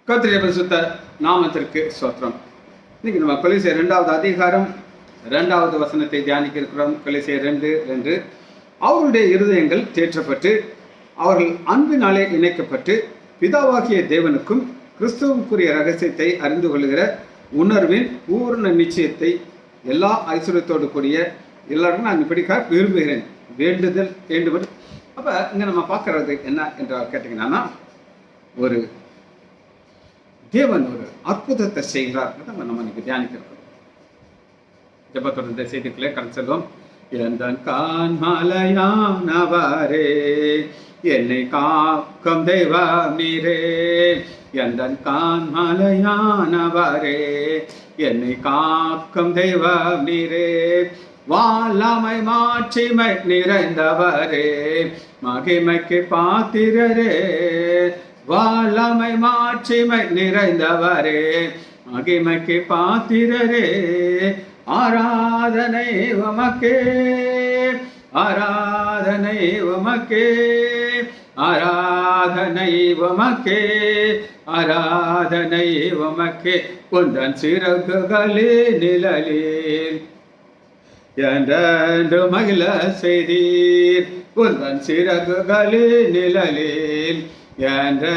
கர்த்தருடைய பரிசுத்த நாமத்திற்கு ஸ்தோத்திரம். இன்னைக்கு நம்ம கொலோசியர் 2வது அதிகாரம் 2வது வசனத்தை தியானிக்க இருக்கிறோம். கொலோசியர் 2:2. அவர்களுடைய இருதயங்கள் தேற்றப்பட்டு அவர்கள் அன்பினாலே இணைக்கப்பட்டு பிதாவாகிய தேவனுக்கும் கிறிஸ்துவுக்குரிய ரகசியத்தை அறிந்து கொள்கிற உணர்வின் பூர்ண நிச்சயத்தை எல்லா ஐஸ்வர்யத்தோடு கூடிய எல்லாருக்கும் நான் இப்படிக்கா விரும்புகிறேன். வேண்டுதல் வேண்டுதல். அப்போ இங்கே நம்ம பார்க்கறது என்ன என்று கேட்டிங்கன்னா, ஒரு தேவன் ஒரு அற்புதத்தை செய்கிறார். நம்ம இன்னைக்கு தியானிக்கிறோம். ஜெபத்தோட இந்த செய்திக்குள்ளே கடந்து செல்வோம். எந்தன் காண்மலையானவரே, என்னை காக்கும் தெய்வம் நீரே. எந்தன் காண்மலையானவரே, என்னை காக்கும் தெய்வம் நீரே. வாழமை மாட்சிமை நிறைந்தவரே, மகிமைக்கு பாத்திரரே. வாழமை மாட்சிமை நிறைந்தவரே, மகிமைக்கு பாத்திரரே. ஆராதனை உமக்கே, ஆராதனை உமக்கே, ஆராதனை உமக்கே, ஆராதனை உமக்கே. உந்தன் சிறகுகளே நிழலில் என்று மகிழ செய்தீர். உந்தன் சிறகுகளே நிழலில் என்று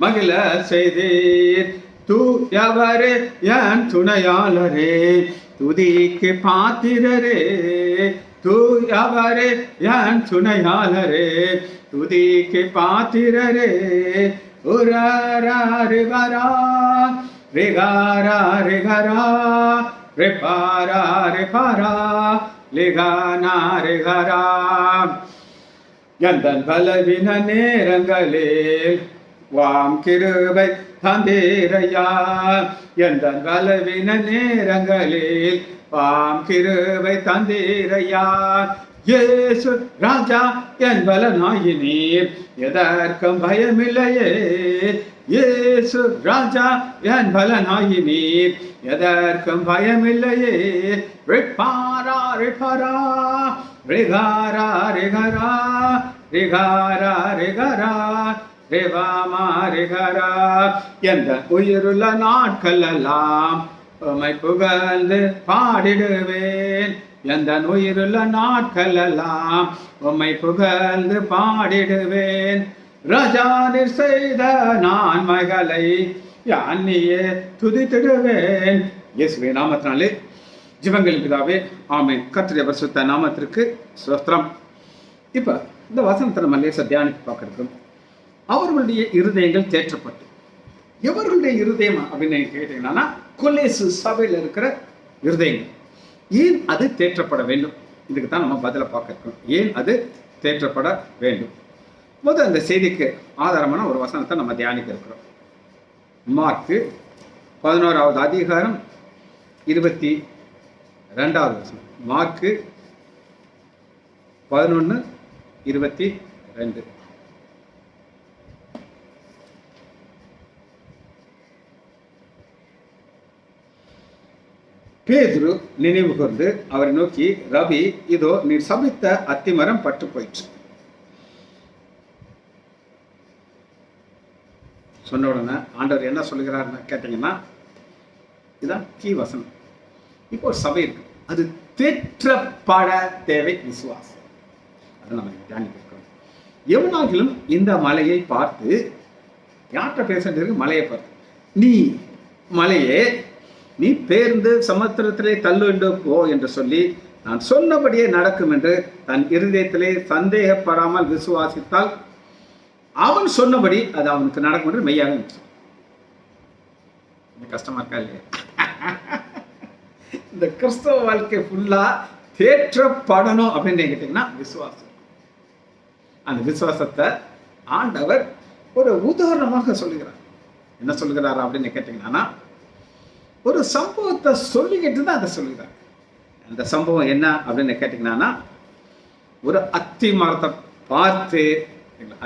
மகிழ செய்தீர். தூயவரே என் துணையாளரே, துதிக்கு பாத்திரரே. தூயவரே என் துணையாளரே, துதிக்கு பாத்திரரே. உரரா ரிகரா ரிகாரா ரிகரா ரிபாரா ரிபாரா லிகானா ரிகரா. எந்தன் பலவீன நேரங்களில் வாம் கிருபை தந்தீரையா. எந்தன் பலவீன நேரங்களில் வாம் கிருபை தந்தீரையா. இயேசு ராஜா என் பலனாயினீர், எதற்கும் பயமில்லையே. இயேசு ராஜா என் பலனாயினீர், எதற்கும் பயமில்லையே. ரிபாரா ரிபாரா ரிகாரா ரிகரா ரிகாரா ரிகரா ரிவாமா ரிகரா. எந்த உயிருள்ள நாட்கள் எல்லாம் உம்மை புகழ்ந்து பாடிடுவேன். எந்த உயிருள்ள நாட்கள் எல்லாம் உம்மை புகழ்ந்து பாடிடுவேன். ராஜானிர் செய்த நன்மைகளை யானியே துதித்திடுவேன். இயேசுவின் நாமத்தினாலே ஜெபங்களின் பிதாவே, ஆமென். கர்த்தருடைய பரிசுத்த நாமத்திற்கு ஸ்தோத்திரம். இப்போ இந்த வசனத்தை நம்ம லேசா தியானித்து பார்க்கிறோம். அவர்களுடைய இருதயங்கள் தேற்றப்பட்டு, எவர்களுடைய இருதயம் அப்படின்னு கேட்டீங்கன்னா, கொலேசு சபையில் இருக்கிற இருதயங்கள். ஏன் அது தேற்றப்பட வேண்டும்? இதுக்கு தான் நம்ம பதில பார்க்கிறோம். ஏன் அது தேற்றப்பட வேண்டும்? முதல் அந்த செய்திக்கு ஆதாரமான ஒரு வசனத்தை நம்ம தியானிக்க இருக்கிறோம். மார்க்கு 11வது அதிகாரம் 22வது வசனம். மார்க்கு 11:22. பேதுரு நினைவு கூர்ந்து அவரை நோக்கி, ரவி, இதோ நீர் சபித்த அத்திமரம் பட்டு போயிற்று. சொன்ன உடனே ஆண்டவர் என்ன சொல்லுகிறாருன்னு கேட்டீங்கன்னா, இதுதான் கீ வசனம். இப்போ ஒரு சபை இருக்கு, அது தேற்றப்பட தேவை விசுவாசம். அதை நம்ம தியானிக்கிறோம். எவனாகிலும் இந்த மலையை பார்த்து, யார்கிட்ட பேசுறது? மலையை பார்த்து, நீ மலையே, நீ பேர்ந்து சமுத்திரத்திலே தள்ளுண்டு போ என்று சொல்லி நான் சொன்னபடியே நடக்கும் என்று தன் இருதயத்திலே சந்தேகப்படாமல் விசுவாசித்தால் அவன் சொன்னபடி அது அவனுக்கு நடக்கும் என்று மெய்யாக இருந்துச்சு. கஷ்டமா இருக்கா இல்லையா? இந்த கிறிஸ்தவ வாழ்க்கை ஃபுல்லா தேற்றப்படணும் அப்படின்னு கேட்டீங்கன்னா விசுவாசம். அந்த விசுவாசத்தை ஆண்டவர் ஒரு உதாரணமாக சொல்லுகிறார். என்ன சொல்லுகிறார் அப்படின்னு கேட்டீங்கன்னா, ஒரு சம்பவத்தை சொல்லிக்கிட்டு தான் அதை சொல்லுகிறார். அந்த சம்பவம் என்ன அப்படின்னு கேட்டீங்கன்னா, ஒரு அத்தி மரத்தை பார்த்து,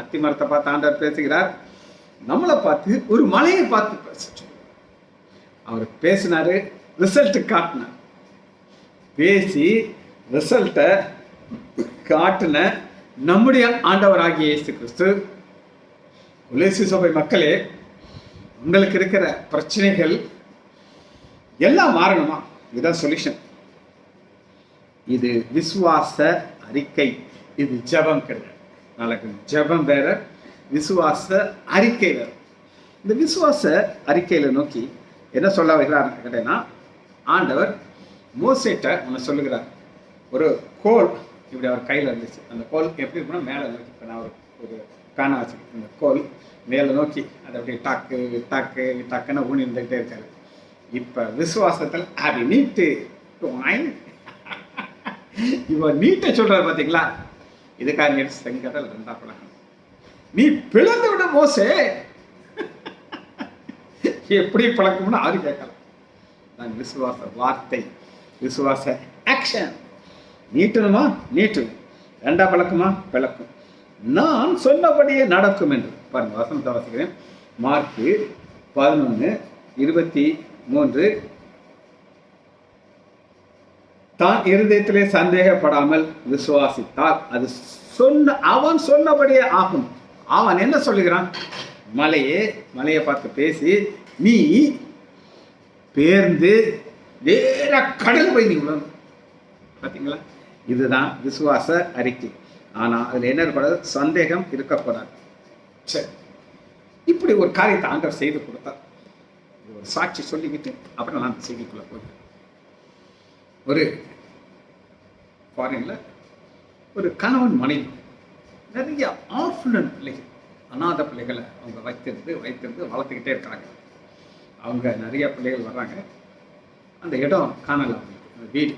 அத்தி மரத்தை பார்த்து ஆண்டவர் பேசுகிறார். நம்மளை பார்த்து ஒரு மலையை பார்த்து பேச அவர் பேசினாரு, ரிசல்ட் காட்டினார். பேசி ரிசல்ட்டை காட்டின நம்முடைய ஆண்டவராகிய இயேசு கிறிஸ்து, கொலேசி சபை மக்களே, உங்களுக்கு இருக்கிற பிரச்சனைகள் எல்லாம் மாறணுமா? இதுதான் சொல்யூஷன். இது விசுவாச அறிக்கை, இது ஜெபம் கிடையாது. நாளைக்கு ஜெபம் வேற, விசுவாச அறிக்கை வேற. இந்த விசுவாச அறிக்கையில நோக்கி என்ன சொல்ல வைக்கிறார் கேட்டீங்கன்னா, ஆண்டவர் மோசேட்ட ஒன்று சொல்லுகிறார். ஒரு கோல் இப்படி அவர் கையில் இருந்துச்சு. அந்த கோல் எப்படி இருக்குன்னா மேலே நோக்கி, இப்போ நான் ஒரு பேனா வச்சுருக்கேன், அந்த கோல் மேலே நோக்கி அதை அப்படியே டக்கு டக்கு டக்குன்னு ஊனி இருந்துகிட்டே இருக்காரு. இப்போ விசுவாசத்தில் அப்படி நீட்டு இவன் நீட்டை சொல்றாரு பார்த்தீங்களா? இதுக்காக நீட்டு செங்கடல் ரெண்டா பழக்கம், நீ பிளந்து விட மோசே. எப்படி பழக்கம்னு ஆறு கேட்கலாம். நான் விசுவாச வார்த்தை, விசுவாச ஆக்ஷன். நீட்டணுமா? நீட்டு. ரெண்டா பழக்கமா? பழக்கம். நான் சொன்னபடியே நடக்கும் என்று பாருங்க. வசனத்தை வாசிக்கிறேன். மார்க்கு 11:23. தான் இருதயத்திலே சந்தேகப்படாமல் விசுவாசித்தால் அது அவன் சொன்னபடியே ஆகும். அவன் என்ன சொல்லுகிறான்? மலையை பார்த்து பேசி, நீ பேர்ந்து நேர கடல் போய் நீ விழணும். பார்த்தீங்களா? இதுதான் விசுவாச அறிக்கை. ஆனால் அதில் என்ன இருக்கக்கூடாது? சந்தேகம் இருக்கக்கூடாது. சரி, இப்படி ஒரு காரியத்தை ஆண்டவர் செய்து கொடுத்தார். ஒரு சாட்சி சொல்லிக்கிட்டு அப்புறம் நான் அந்த செய்திக்குள்ள போயிட்டேன். ஒரு ஃபாரின்ல ஒரு கணவன் மனைவி நிறைய ஆர்ஃபனன் பிள்ளைகள், அநாத பிள்ளைகளை அவங்க வைத்திருந்து வளர்த்துக்கிட்டே இருக்கிறாங்க. அவங்க நிறைய பிள்ளைகள் வர்றாங்க. அந்த இடம் காணல, அந்த வீடு.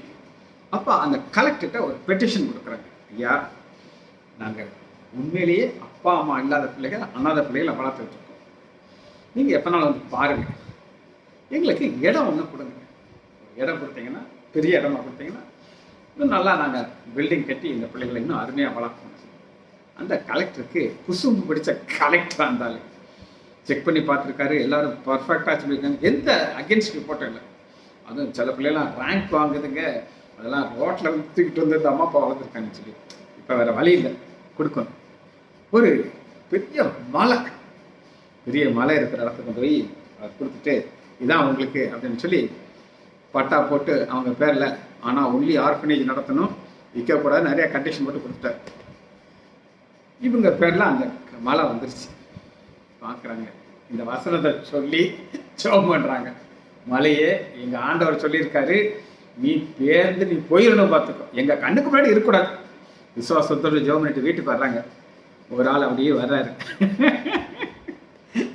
அப்போ அந்த கலெக்டர்கிட்ட ஒரு பெட்டிஷன் கொடுக்குறாங்க. ஐயா, நாங்கள் உண்மையிலேயே அப்பா அம்மா இல்லாத பிள்ளைகள், அநாத பிள்ளைகளை வளர்த்துட்டு இருக்கோம். நீங்கள் எப்போனாலும் வந்து பாருங்கள், எங்களுக்கு இடம் ஒன்று கொடுங்க. இடம் கொடுத்தீங்கன்னா, பெரிய இடமா கொடுத்தீங்கன்னா இன்னும் நல்லா நாங்கள் பில்டிங் கட்டி இந்த பிள்ளைகளை இன்னும் அருமையாக வளர்க்கணும். அந்த கலெக்டருக்கு குசும்பு பிடிச்ச கலெக்டராக இருந்தாலும் செக் பண்ணி பார்த்துருக்காரு. எல்லாரும் பர்ஃபெக்டாக சொல்லியிருக்காங்க. எந்த அகென்ஸ்ட் ரிப்போர்ட்டும் இல்லை. அதுவும் சில பிள்ளைலாம் ரேங்க் வாங்குதுங்க, அதெல்லாம் ரோட்டில் தூக்கிட்டு வந்து அம்மா அப்பா வளர்த்துருக்காங்கன்னு சொல்லி இப்போ வேறு வழி இல்லை, கொடுக்கணும். ஒரு பெரிய மலை இருக்கிற இடத்துக்கு கொண்டு போய் கொடுத்துட்டு, இதான் உங்களுக்கு அப்படின்னு சொல்லி பட்டா போட்டு அவங்க பேரில், ஆனால் ஒன்லி ஆர்ஃபனேஜ் நடத்தணும், விற்கக்கூடாது, நிறையா கண்டிஷன் போட்டு கொடுத்துட்டாரு. இவங்க பேரில் அந்த மலை வந்துருச்சு. பார்க்குறாங்க, இந்த வசனத்தை சொல்லி ஜெபம் பண்ணுறாங்க. மலையே, எங்கள் ஆண்டவர் சொல்லியிருக்காரு, நீ பேர்ந்து நீ போயிடணும், பார்த்துக்கோ, எங்கள் கண்ணுக்கு முன்னாடி இருக்கக்கூடாது. விசுவாசத்தோடு ஜெபம் பண்ணிட்டு வீட்டுக்கு வர்றாங்க. ஒரு ஆள் அப்படியே வர்றாரு.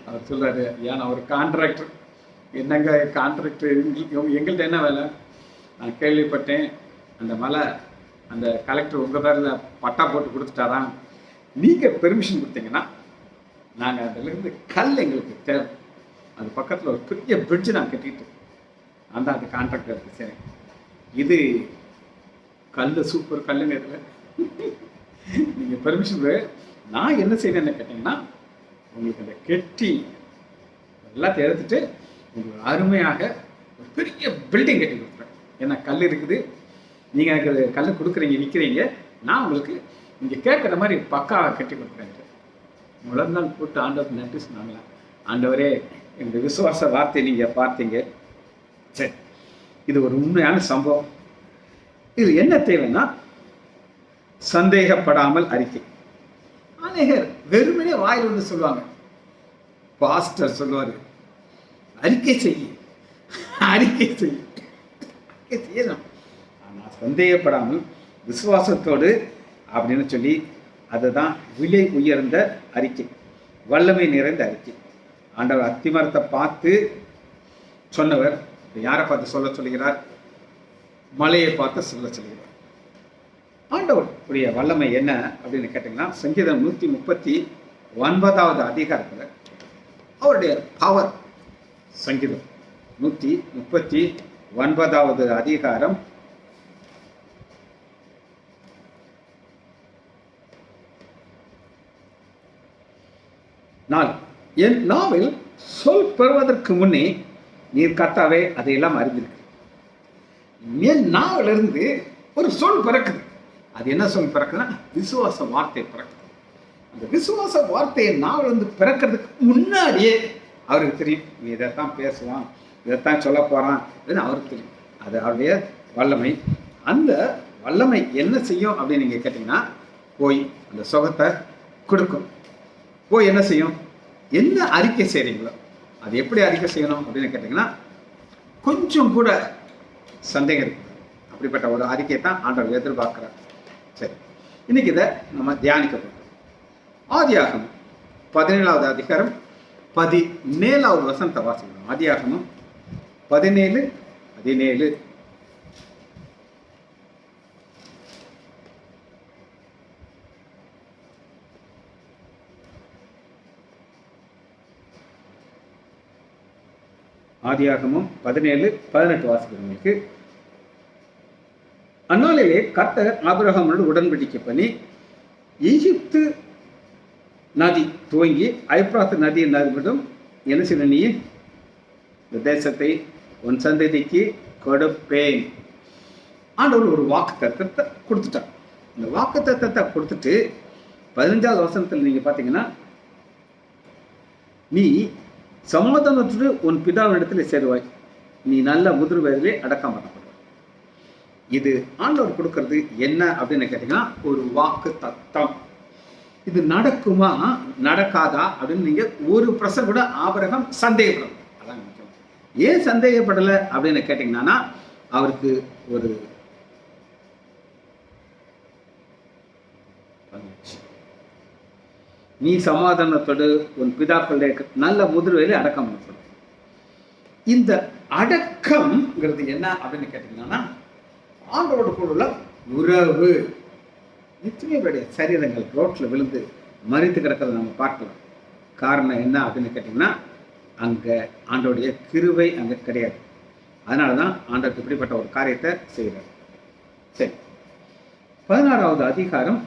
அவர் சொல்கிறாரு, ஏன்னா ஒரு கான்ட்ராக்டர், என்னங்க கான்ட்ராக்டர், எங்கள்கிட்ட என்ன வேலை? நான் கேள்விப்பட்டேன், அந்த மலை அந்த கலெக்டர் உங்கள் பேரில் பட்டா போட்டு கொடுத்துட்டாராம். நீங்கள் பெர்மிஷன் கொடுத்தீங்கன்னா நாங்கள் அதிலிருந்து கல் எங்களுக்கு தேவை, அது பக்கத்தில் ஒரு பெரிய பிரிட்ஜு நான் கட்டிட்டு அந்த கான்ட்ராக்டர் இருக்குது. சரி, இது கல் சூப்பர் கல்லுங்க, இதில் நீங்கள் பெர்மிஷன், நான் என்ன செய்யணும்னு கேட்டிங்கன்னா, உங்களுக்கு அந்த கெட்டி எல்லாத்தையும் எடுத்துட்டு உங்களுக்கு அருமையாக ஒரு பெரிய பில்டிங் கட்டி கொடுக்குறேன். ஏன்னா கல் இருக்குது, நீங்கள் எனக்கு கல் கொடுக்குறீங்க, விற்கிறீங்க, நான் உங்களுக்கு இங்கே கேட்குற மாதிரி பக்காவை கட்டி கொடுக்குறேன். முதல் நாள் போட்டு ஆண்டவர் நன்றி சொன்னாங்களா, ஆண்டவரே இந்த விசுவாச வார்த்தை நீங்கள் பார்த்தீங்க. சரி, இது ஒரு உண்மையான சம்பவம். இது என்ன தேவைன்னா சந்தேகப்படாமல் அறிக்கை. அநேகர் வெறுமனே வாயில் வந்து சொல்லுவாங்க. பாஸ்டர் சொல்லுவார், அறிக்கை செய்யணும், ஆனால் சந்தேகப்படாமல் விசுவாசத்தோடு அப்படின்னு சொல்லி, அதுதான் விலை உயர்ந்த அறிக்கை, வல்லமை நிறைந்த அறிக்கை. ஆண்டவர் அத்திமரத்தை பார்த்து சொன்னவர் யாரை பார்த்து சொல்ல சொல்லுகிறார்? மலையை பார்த்து சொல்ல சொல்லுகிறார். ஆண்டவர் உடைய வல்லமை என்ன அப்படின்னு கேட்டிங்கன்னா, சங்கீதம் 139 அதிகாரத்தில் அவருடைய பவர், சங்கீதம் 139 அதிகாரம் 4, என் நாவில் சொல் பெறுவதற்கு முன்னே நீர் கர்த்தாவே அதையெல்லாம் அறிந்திருக்கு. என் நாவிலிருந்து ஒரு சொல் பிறக்குது. அது என்ன சொல் பிறக்குதுன்னா, விசுவாச வார்த்தை பிறக்குது. அந்த விசுவாச வார்த்தையை நாவிலிருந்து பிறக்கிறதுக்கு முன்னாடியே அவருக்கு தெரியும், நீ இதைத்தான் பேசுவான், இதைத்தான் சொல்ல போகிறான் அப்படின்னு அவருக்கு தெரியும். அது அவருடைய வல்லமை. அந்த வல்லமை என்ன செய்யும் அப்படின்னு நீங்கள் கேட்டிங்கன்னா, போய் அந்த சுகத்தை கொடுக்கும். போய் என்ன செய்யும், என்ன அறிக்கை செய்கிறீங்களோ அது எப்படி அறிக்கை செய்யணும் அப்படின்னு கேட்டிங்கன்னா, கொஞ்சம் கூட சந்தேகம் இருக்குது. அப்படிப்பட்ட ஒரு அறிக்கையை தான் ஆண்டவர் எதிர்பார்க்குறார். சரி, இன்னைக்கு இதை நம்ம தியானிக்க போகிறோம். ஆதியாகமம் 17வது அதிகாரம் 17வது வசனத்தை வாசிக்கணும். ஆதியாகமம் 17:17. ஆதியாகமம் 17:18 வாசிக்கிறவங்களுக்கு, அந்நாளிலே கர்த்தர் ஆபிரகாமோடு உடன்படிக்கை பண்ணி எகிப்து நதி துவங்கி ஐப்ராத்து நதியின் நதிவிடும் என்ன செய்ய, நீ இந்த தேசத்தை உன் சந்ததிக்கு கொடுப்பேன். ஆண்டவர் ஒரு வாக்கு தத்தத்தை கொடுத்துட்டார். இந்த வாக்கு தத்தத்தை கொடுத்துட்டு 15வது வசனத்தில் நீங்க பார்த்தீங்கன்னா, நீ சமாதானத்தோடு உன் பிதாவினிடத்தில் சேருவாய், நீ நல்ல முதிர் வயதிலே அடக்கம் பண்ணப்படுவாய். இது ஆண்டவர் கொடுக்கறது என்ன அப்படின்னு கேட்டீங்கன்னா, ஒரு வாக்கு தத்தம். இது நடக்குமா நடக்காதா அப்படின்னு நீங்க ஒரு பிரசன் கூட ஆபிரகாம் சந்தேகப்படும். அதான் முக்கியம். ஏன் சந்தேகப்படலை அப்படின்னு கேட்டீங்கன்னா, அவருக்கு ஒரு நீ சமாதானத்தோடு உன் பிதாக்களுடைய நல்ல முதிர்வையில அடக்கம் பண்ணப்படும். இந்த அடக்கம்ங்கிறது என்ன அப்படின்னு கேட்டீங்கன்னா, ஆண்டோடு கூட உள்ள உறவு. எத்தனையோ பேருடைய சரீரங்கள் ரோட்ல விழுந்து மறித்து கிடக்கிறத நம்ம பார்க்கலாம். காரணம் என்ன அப்படின்னு கேட்டீங்கன்னா, அங்க ஆண்டோடைய கிருபை அங்க கிடையாது. அதனாலதான் ஆண்டவருக்கு இப்படிப்பட்ட ஒரு காரியத்தை செய்கிறார். சரி, 16வது அதிகாரம்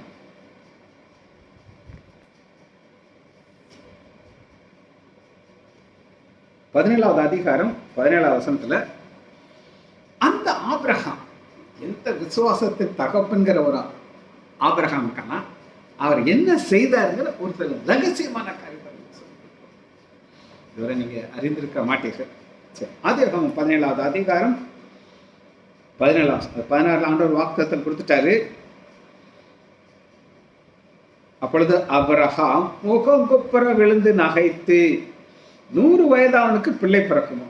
17வது அதிகாரம் 17வது வசனத்துல, அந்த ஆபிரகாம் எந்த விசுவாசத்தின் தகப்பன்கிற ஒரு ஆபிரகாம் இருக்கானா, அவர் என்ன செய்தாருங்கிற ஒரு சில ரகசியமான காரியத்தை இதுவரை நீங்க அறிந்திருக்க மாட்டீர்கள். சரி, ஆதியாகமம் 17வது அதிகாரம் 16 ஆண்டவர் வாக்குத்தத்தம் கொடுத்துட்டாரு. அப்பொழுது ஆபிரகாம் முகம் குப்புற விழுந்து நகைத்து, 100 வயதானவனுக்கு பிள்ளை பிறக்குமோ,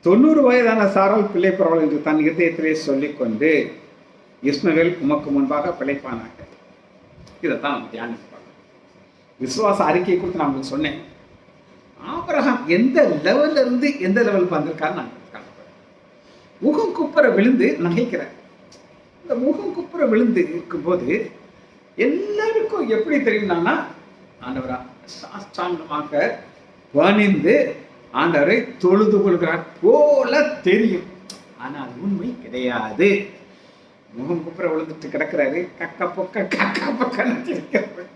90 வயதான சாரால் பிள்ளை பிறவள் என்று தன் இருதயத்திலே சொல்லிக்கொண்டு, இஸ்மவேல் உமக்கு முன்பாக பிழைப்பானாக. இதைத்தான் நம்ம தியானிப்பாங்க. விசுவாச அறிக்கையை கொடுத்து நான் சொன்னேன். ஆபிரகாம் எந்த லெவல்ல இருந்து எந்த லெவலுக்கு வந்திருக்காரு நான் காணப்படுறேன். முகம் குப்புற விழுந்து நகைக்கிறார். இந்த முகம் குப்புற விழுந்து இருக்கும்போது எல்லாருக்கும் எப்படி தெரியும்னா, ஆண்டவரா சாஸ்தாங்கமாக பணிந்து ஆண்டவரை தொழுது கொள்கிறார் போல தெரியும். ஆனால் உண்மை கிடையாது. முகம் குப்புற விழுந்துட்டு கிடக்கிறாரு. கக்க பொக்க சிரிக்கிறார்.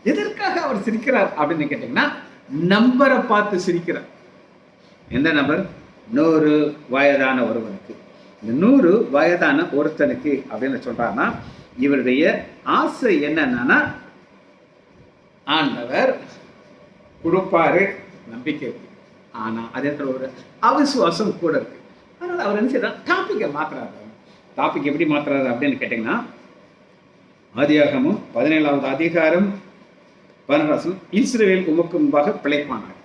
எதற்காக அவர் சிரிக்கிறார் அப்படின்னு கேட்டீங்கன்னா, நம்பரை பார்த்து சிரிக்கிறார். எந்த நம்பர்? 100 வயதான ஒருவனுக்கு. இந்த 100 வயதான ஒருத்தனுக்கு அப்படின்னு சொல்றாருன்னா, இவருடைய ஆசை என்னன்னா, ஆண்டவர் கொடுப்பாரு, நம்பிக்கை இருக்கு. ஆனா அதே ஒரு அவிசுவாசம் கூட இருக்கு. அதனால அவர் என்ன செய்யறாரு, டாபிக்கை மாத்துறாரு. டாபிக் எப்படி மாத்துறாரு அப்படின்னு கேட்டீங்கன்னா, ஆதியாகமம் 17வது அதிகாரம் 16 இஸ்ரவேல் உமக்கு முன்பாக பிழைப்பானார்.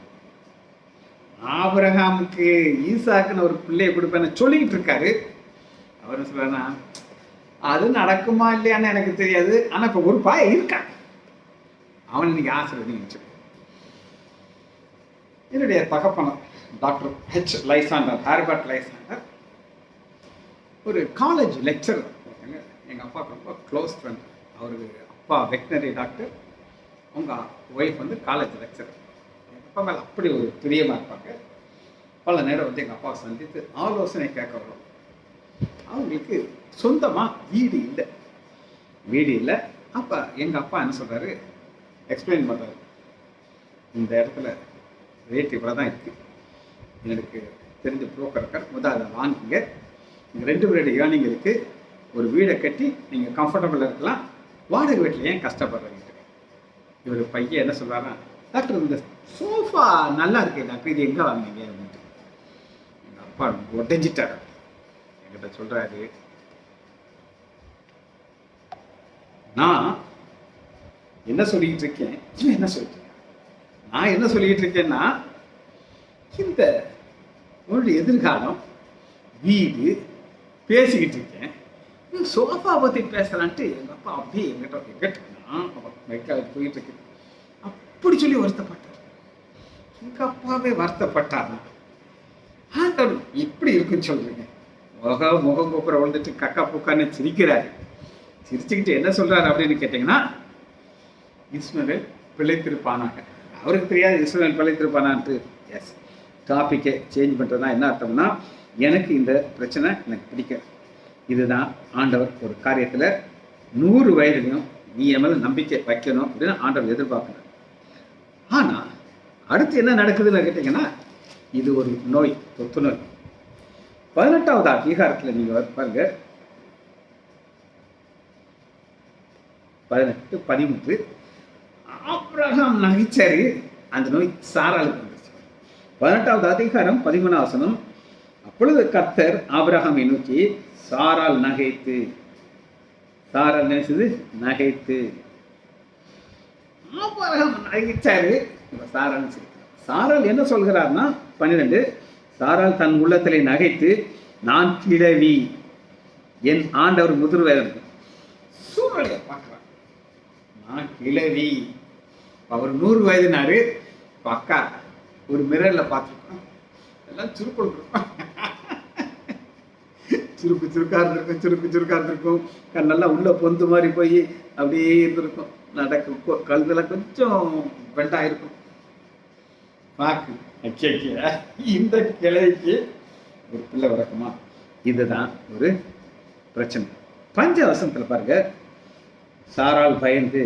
ஆபிரகாமுக்கு ஈசாக்குன்னு ஒரு பிள்ளையை கொடுப்பேன்னு சொல்லிக்கிட்டு இருக்காரு. அவர் சொல்றாருன்னா, அது நடக்குமா இல்லையான்னு எனக்கு தெரியாது, ஆனா இப்ப ஒரு பாய இருக்கான், அவன் இன்னைக்கு ஆசீர்வதிங்க. என்னுடைய தகப்பனர் doctor H Lysander, Harvard Lysander, ஒரு காலேஜ் லெக்சரர். எங்க அப்பாவுக்கு ரொம்ப க்ளோஸ் ஃப்ரெண்ட். அவருக்கு அப்பா வெட்டினரி டாக்டர், உங்க ஒய்ஃப் வந்து காலேஜ் லெக்சரர். எங்கள் அப்பா மேலே அப்படி ஒரு பிரியமாக இருப்பாங்க. பல நேரம் வந்து எங்கள் அப்பாவை சந்தித்து ஆலோசனை கேட்க வரும். அவங்களுக்கு சொந்தமாக வீடு இல்லை. அப்போ எங்கள் அப்பா என்ன சொல்கிறாரு, எக்ஸ்பிளைன் பண்ணுறாரு, இந்த இடத்துல ரேட் இவ்வளோ தான் இருக்குது, எனக்கு தெரிஞ்ச புரோக்கர் முதல் அதை வாங்குங்க, இங்கே 2 பேருடைய ஏர்னிங் இருக்குது, ஒரு வீடை கட்டி நீங்கள் கம்ஃபர்டபுளாக இருக்கலாம், வாடகை வீட்டில் ஏன் கஷ்டப்படுறீங்க. இவர் பையன் என்ன சொல்கிறாருன்னா, டாக்டர் இந்த சோஃபா நல்லா இருக்கே டாக்டர், இது எங்கே வாங்கினீங்க அப்படின்ட்டு. எங்கள் அப்பா உடஞ்சிட்டார். என்கிட்ட சொல்கிறாரு, நான் என்ன சொல்லிக்கிட்டு இருக்கேன், என்ன சொல்லிட்டு இருக்கேன், நான் என்ன சொல்லிக்கிட்டு இருக்கேன்னா இந்த உங்களுடைய எதிர்காலம் வீடு பேசிக்கிட்டு இருக்கேன், சோஃபா பற்றி பேசலான்ட்டு எங்கள் அப்பா அப்படியே எங்கிட்ட போயிட்டு இருக்கு. அப்படி சொல்லி வருத்தப்பட்டார். எங்கள் அப்பாவே வருத்தப்பட்டார். ஆண்டவர் இப்படி இருக்குன்னு சொல்றீங்க, முகம் கோப்புற விழுந்துட்டு கக்கா புக்கான்னு சிரிக்கிறாரு. சிரிச்சுக்கிட்டு என்ன சொல்றாரு அப்படின்னு கேட்டீங்கன்னா, இஸ்மவேல் பிழைத்திருப்பானாங்க. அவருக்கு தெரியாது இஸ்மவேல் பிழைத்திருப்பானான்ட்டு. எஸ், டாப்பிக்கை சேஞ்ச் பண்ணுறதுனா என்ன அர்த்தம்னா, எனக்கு இந்த பிரச்சனை எனக்கு பிடிக்க, இதுதான் ஆண்டவர் ஒரு காரியத்தில் 100 வயதுலையும் நீ என் மேலே நம்பிக்கை வைக்கணும் அப்படின்னு ஆண்டவர் எதிர்பார்க்கணும். ஆனால் அடுத்து என்ன நடக்குதுன்னு கேட்டிங்கன்னா, இது ஒரு நோய், தொத்து நோய். 18வது அதிகாரத்தில் நீங்கள் பாருங்க, 18, 13 ஆபிரகாம் நகைச்சாரு, அந்த நோய் சாராளுக்கு வந்துருச்சு. 18வது அதிகாரம் 13 வசனம், அப்பொழுது கர்த்தர் ஆபிரகாமை நோக்கி சாரால் நகைத்து, சாரால் நினைச்சது நகைத்து, ஆபிரகாம் நகைச்சாரு, சாரால் சாரால் என்ன சொல்கிறார்னா 12, சாரால் தன் உள்ளத்திலே நகைத்து, நான் கிழவி, என் ஆண்டவர் முதிர் வயது. சூழ்நிலையை பார்க்கிறார், நான் கிழவி, அவர் 100 வயதுனாரு. அக்கா ஒரு மிரரில் பார்த்துருக்கோம், எல்லாம் சுருக்கு கொடுத்துருக்கோம், சுருக்கு சுருக்கா இருந்திருக்கும், சுருக்கு சுருக்கா இருந்திருக்கும், கண்ணெல்லாம் உள்ள பொந்து மாதிரி போய் அப்படியே இருந்திருக்கும், நடக்கும், கழுதெல்லாம் கொஞ்சம் வெண்டாயிருக்கும். பாக்கு இந்த கிளைக்கு ஒரு பிள்ளை வரக்குமா? இதுதான் ஒரு பிரச்சனை. 5 வசனத்தில் பாருங்க, சாரால் பயந்து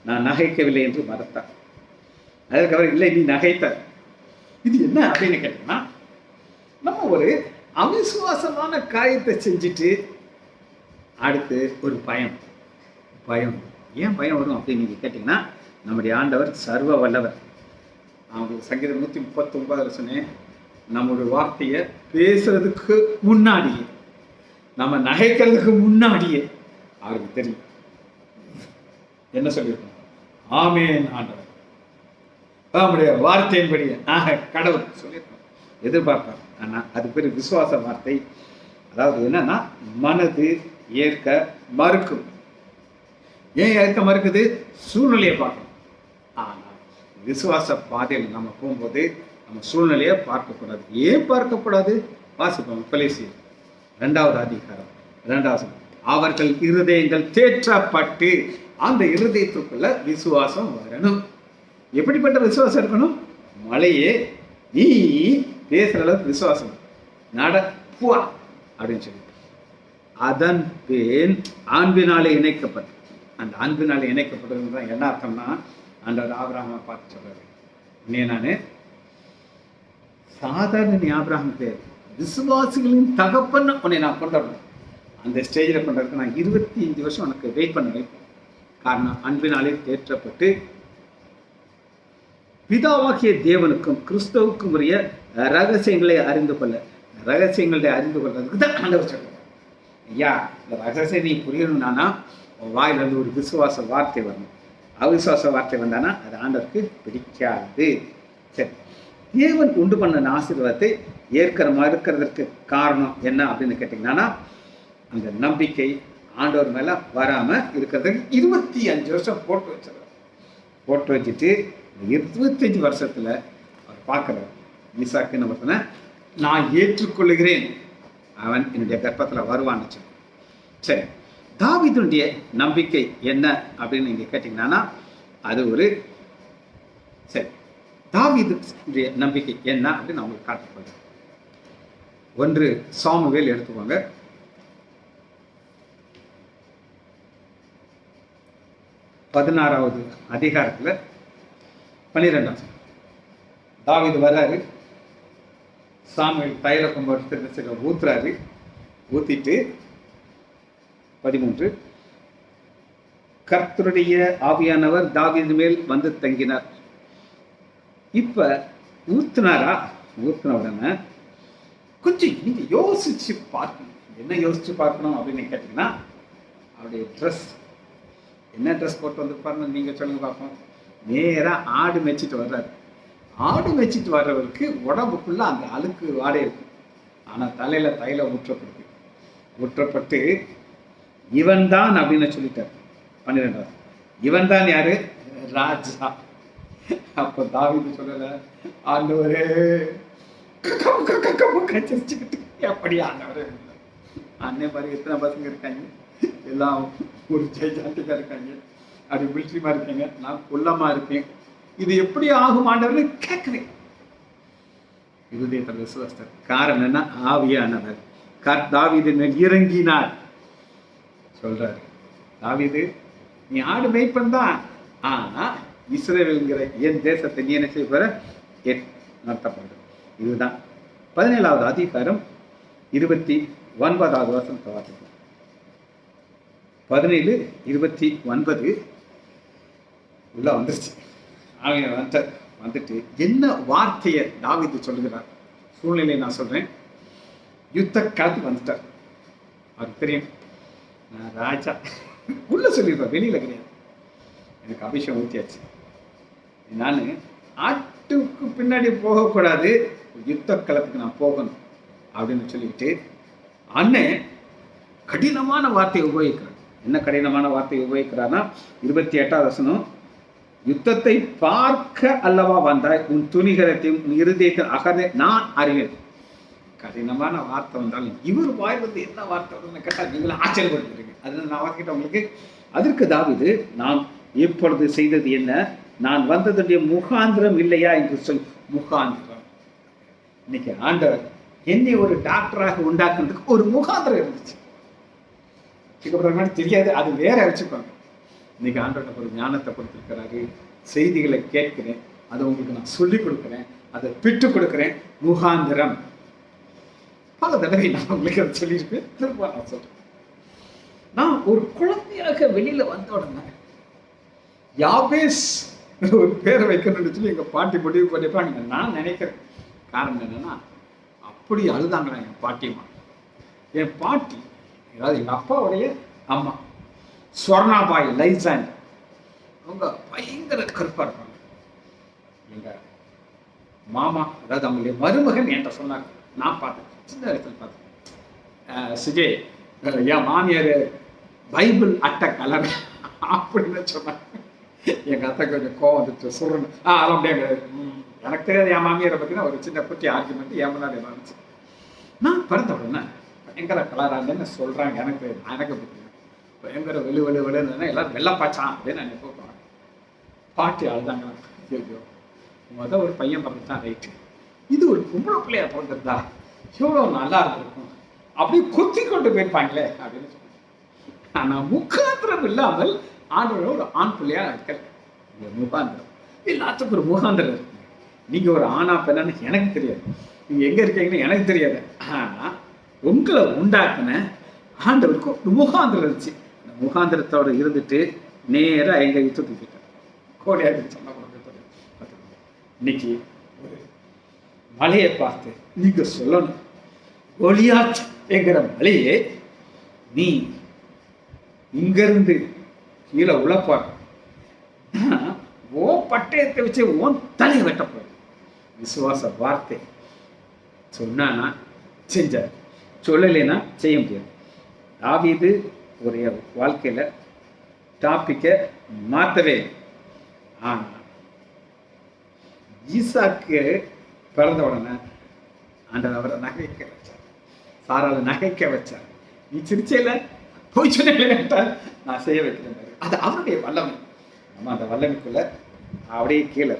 நான் நகைக்கவில்லை என்று மறுத்தார். அதற்கவர் இல்லை நீ நகைத்த. இது என்ன அப்படின்னு கேட்டீங்கன்னா, நம்ம ஒரு அவிசுவாசமான காரியத்தை செஞ்சுட்டு அடுத்து ஒரு பயம். ஏன் பயம் வரும் அப்படின்னு நீங்க கேட்டீங்கன்னா, நம்முடைய ஆண்டவர் சர்வ வல்லவர். அவங்களுக்கு சங்கீதம் 139 சொன்னேன், நம்மளுடைய வார்த்தையை பேசுறதுக்கு முன்னாடியே, நம்ம நகைக்கிறதுக்கு முன்னாடியே அவருக்கு தெரியும். என்ன சொல்லியிருக்கோம்? ஆமேன் ஆண்டவர், நம்முடைய வார்த்தையின்படி கடவுள் சொல்லியிருக்கோம், எதிர்பார்ப்பார். ஆனால் அது பேர் விசுவாச வார்த்தை. அதாவது என்னன்னா, மனது ஏற்க மறுக்கும். ஏன் ஏற்க மறுக்குது? சூழ்நிலையை பார்க்கணும். ஆனால் விசுவாச பாதையில் நம்ம போகும்போது நம்ம சூழ்நிலையை பார்க்கக்கூடாது. ஏன் பார்க்கக்கூடாது? வாசிப்போம். கொலோசியர் 2வது அதிகாரம் 2வது, அவர்கள் இருதயங்கள் தேற்றப்பட்டு, அந்த இருதயத்துக்குள்ள விசுவாசம் வரணும். எப்படிப்பட்ட விசுவாசம் இருக்கணும்? மலையே நீ பேசுற அளவுக்கு விசுவாசம் நடப்புவா அப்படின்னு சொல்லி, அதன் பேன் அன்பினாலே இணைக்கப்பட்டு, அந்த அன்பினாலே இணைக்கப்பட்டதுதான் என்ன அர்த்தம்னா, ஆண்டவர் ஆபிரகாமை பார்த்து சொல்றாரு, நீ நான் சாதாரண நீ ஆபிரகாம் பேர் விசுவாசிகளின் தகப்பன் உன்னை நான் கொண்டாடுறேன். அந்த ஸ்டேஜில் கொண்டதுக்கு நான் 25 வருஷம் உனக்கு வெயிட் பண்ண வைப்பேன். காரணம், அன்பினாலே தேற்றப்பட்டு பிதாவாகிய தேவனுக்கும் கிறிஸ்தவுக்கும் உரிய ரகசியங்களை அறிந்து கொள்ள, ரகசியங்களை அறிந்து கொள்றதுக்கு தான் ஆண்டவர் சொல்றார். ஐயா, இந்த ரகசியம் நீ புரியணும்னா வாயிலிருந்து ஒரு விசுவாச வார்த்தை வரணும். அவிசுவாச வார்த்தை வந்தானா அது ஆண்டவருக்கு பிடிக்காது. சரி, தேவன் உண்டு பண்ண ஆசீர்வாதத்தை ஏற்கிற மறுக்கிறதுக்கு காரணம் என்ன அப்படின்னு கேட்டீங்கன்னா, அந்த நம்பிக்கை ஆண்டவர் மேல வராம இருக்கிறதுக்கு 25 வருஷம் போட்டு வச்சிடறார். போட்டு வச்சுட்டு 25 வருஷத்துல அவர் பார்க்கிறார், ஈசாக்குன்னு ஒருத்தனை நான் ஏற்றுக்கொள்ளுகிறேன், அவன் என்னுடைய கர்ப்பத்தில் வருவான்னு சொல்லி. சரி, தாவீதுடைய நம்பிக்கை என்ன அப்படின்னு நீங்க கேட்டீங்கன்னா, அது ஒரு சரி, தாவீதுடைய நம்பிக்கை என்ன அப்படின்னு நான் உங்களுக்கு காட்டப்படுறேன். 1 சாமுவேல் எடுத்துக்கோங்க. 16வது அதிகாரத்துல 12 தாவீது வர்றாரு. சாமுவேல் தைல கொம்பு ஊத்துறாரு. ஊத்திட்டு 13, கர்த்தருடைய ஆவியானவர் தாவீது மேல் வந்து தங்கினார். இப்ப ஊத்துனாரா, ஊத்துன உடனே கொஞ்சம் நீங்க யோசிச்சு பார்க்கணும். என்ன யோசிச்சு பார்க்கணும் அப்படின்னு கேட்டீங்கன்னா, அவருடைய ட்ரெஸ் என்ன ட்ரெஸ் போட்டு வந்திருப்பாருன்னு நீங்க சொல்லுங்க பார்ப்போம். நேரா ஆடு மேய்ச்சிட்டு வர்றாரு. ஆடு மேய்ச்சிட்டு வர்றவருக்கு உடம்புக்குள்ள அந்த அழுக்கு வாடை இருக்கும். ஆனா தலையில தைலம் ஊற்றப்பட்டு இவன் தான் அப்படின்னு சொல்லிட்டார். 12வது இவன் தான் யாரு? ராஜா. அப்ப தாவீது சொல்லல, ஆண்டவரே கச்சிச்சுக்கிட்டு எப்படி ஆண்டவரே. அண்ணே பாருங்க எத்தனை பசங்க இருக்காங்க, எல்லாம் ஒரு ஜெய்ஜாண்டிக்கா இருக்காங்க, அப்படி மிலிட்ரிமா இருக்காங்க, நான் குள்ளமா இருக்கேன், இது எப்படி ஆகும் ஆண்டவர்னு கேட்கிறேன். இருதயத்தில் விசுவாசம். காரணம் என்ன? ஆவியானவர் தாவீது மேல் இறங்கினார். சொல்றாரு, தாவீது நீ ஆடு மேய்ப்பன் தான், ஆனா இஸ்ரவேல்ங்கிற என் தேசத்தை நீ என்ன செய்ய போற? நடத்தப்படுது. இதுதான் 17வது அதிகாரம் 29வது வசனத்தை வாசிக்கும். 17:29 உள்ள வந்துருச்சு. அவங்க வந்துட்டு என்ன வார்த்தையை தாவீது சொல்லுகிறார்? சூழ்நிலை நான் சொல்றேன். யுத்த காலத்துக்கு வந்துட்டார். அவருக்கு தெரியும், நான் ராஜா. உள்ள சொல்லியிருப்பார், வெளியில கிடையாது. எனக்கு அபிஷேகம் ஊற்றியாச்சு, நான் ஆட்டுக்கு பின்னாடி போகக்கூடாது, யுத்த களத்துக்கு நான் போகணும் அப்படின்னு சொல்லிக்கிட்டு அண்ணன் கடினமான வார்த்தையை உபயோகிக்கிறார். என்ன கடினமான வார்த்தையை உபயோகிக்கிறார்னா 28வது வசனம், யுத்தத்தை பார்க்க அல்லவா வந்தாய், உன் துணிகரத்தையும் உன் இருதயத்தை அகதை நான் அறிவேன். கடினமான வார்த்தை வந்தாலும் இவர் வாய் வந்து என்ன வார்த்தை வருதுன்னு கேட்டால் நீங்களும் ஆச்சரியப்படுத்துறீங்க. அது நான் வாக்கிட்ட உங்களுக்கு. அதற்கு தாவீது, நாம் இப்பொழுது செய்தது என்ன? நான் வந்ததுடைய முகாந்திரம் இல்லையா என்று சொல். முகாந்திரம். இன்னைக்கு ஆண்டவர் என்னை ஒரு டாக்டராக உண்டாக்குறதுக்கு ஒரு முகாந்திரம் இருந்துச்சு. தெரியாது, அது வேற வச்சுக்கோங்க. இன்னைக்கு ஆண்டவர்கிட்ட ஒரு ஞானத்தை கொடுத்துருக்கிறாரு. செய்திகளை கேட்கிறேன், அதை உங்களுக்கு நான் சொல்லிக் கொடுக்குறேன், அதை பிட்டு கொடுக்குறேன். முகாந்திரம். பல தடவை நான் உங்களுக்கு அதை சொல்லியிருப்பேன், திரும்ப நான் சொல்றேன். நான் ஒரு குழந்தையாக வெளியில வந்த உடனே யாபேஸ் ஒரு பேரை வைக்கணும்னு சொல்லி எங்க பாட்டி முடிவு பண்ணிப்பாங்க நான் நினைக்கிறேன். காரணம் என்னன்னா, அப்படி அழுதாங்களா என் பாட்டியம்மா. என் பாட்டி, அதாவது எங்க அப்பாவுடைய அம்மா ஸ்வர்ணாபாய் லைசான், அவங்க பயங்கர கருப்பா இருப்பாங்க. எங்க மாமா, அதாவது அவங்களுடைய மருமகன் என்கிட்ட சொன்னாங்க, நான் பார்த்தேன், சின்ன வயசுல பார்த்தேன். சுஜய், என் மாமியார் பைபிள் அட்டை கலர் அப்படின்னு சொன்னாங்க. எங்க அத்தை கொஞ்சம் கோவம் வந்துச்சு, சொல்றேன். அதெல்லாம் அப்படியே எனக்கு தெரியாது. என் மாமியாரை பார்த்தீங்கன்னா ஒரு சின்ன குட்டி ஆர்குமெண்ட் என் முன்னாடி இருந்துச்சு. நான் பிறந்த உடனே பயங்கர கலராங்கன்னு சொல்றாங்க. எனக்கு புரியும். பயங்கர வெளுன்னு எல்லாரும் வெள்ளப்பாச்சான் அப்படின்னு நான் கூப்பிடுறேன். பாட்டி அழுதாங்க. ஐயோ, ஒரு பையன் பிறந்துட்டான், ரைட்டு. இது ஒரு பொம்பளை பிள்ளையா பிறந்திருந்தா எவ்வளவு நல்லா இருந்திருக்கும், அப்படியே கொத்தி கொண்டு போயிருப்பாங்களே அப்படின்னு சொன்னேன். ஆனா முகாந்திரம் இல்லாமல் ஆண்டோட ஒரு ஆண் பிள்ளையா இருக்க முகாந்திரம். எல்லாத்துக்கும் ஒரு முகாந்திரம் இருக்கு. நீங்க ஒரு ஆணா பெண்ணான்னு எனக்கு தெரியாது, நீங்க எங்க இருக்கீங்கன்னு எனக்கு தெரியாது. ஆனா உங்களை உண்டாக்குன ஆண்டவருக்கு ஒரு முகாந்திரம் இருந்துச்சு. அந்த முகாந்திரத்தோட இருந்துட்டு நேரா எங்க யுத்தத்துக்கு கோடையாடி சொன்ன. இன்னைக்கு ஒரு மலையை பார்த்து நீங்க சொல்லணும், கோலியாத் என்கிற மலையே, நீ இங்கிருந்து கீழே உழப்பார், ஓ பட்டயத்தை வச்சு ஓன் தலையை வெட்டப்போற. விசுவாச வார்த்தை சொன்னானா செஞ்சார், சொல்லலைன்னா செய்ய முடியாது. தாவீது ஒரு வாழ்க்கையில டாபிக்கை மாற்றவே. ஆனா ஈசாக்கு பிறந்த உடனே ஆண்டவர் அவரை நகைக்க வச்சார், சாராளை நகைக்க வச்சார். நீ சிரிச்சையில போய் சொன்ன நான் செய்ய வைக்கிறேன். அது அவருடைய வல்லமை. நம்ம அந்த வல்லமைக்குள்ள அப்படியே கீழே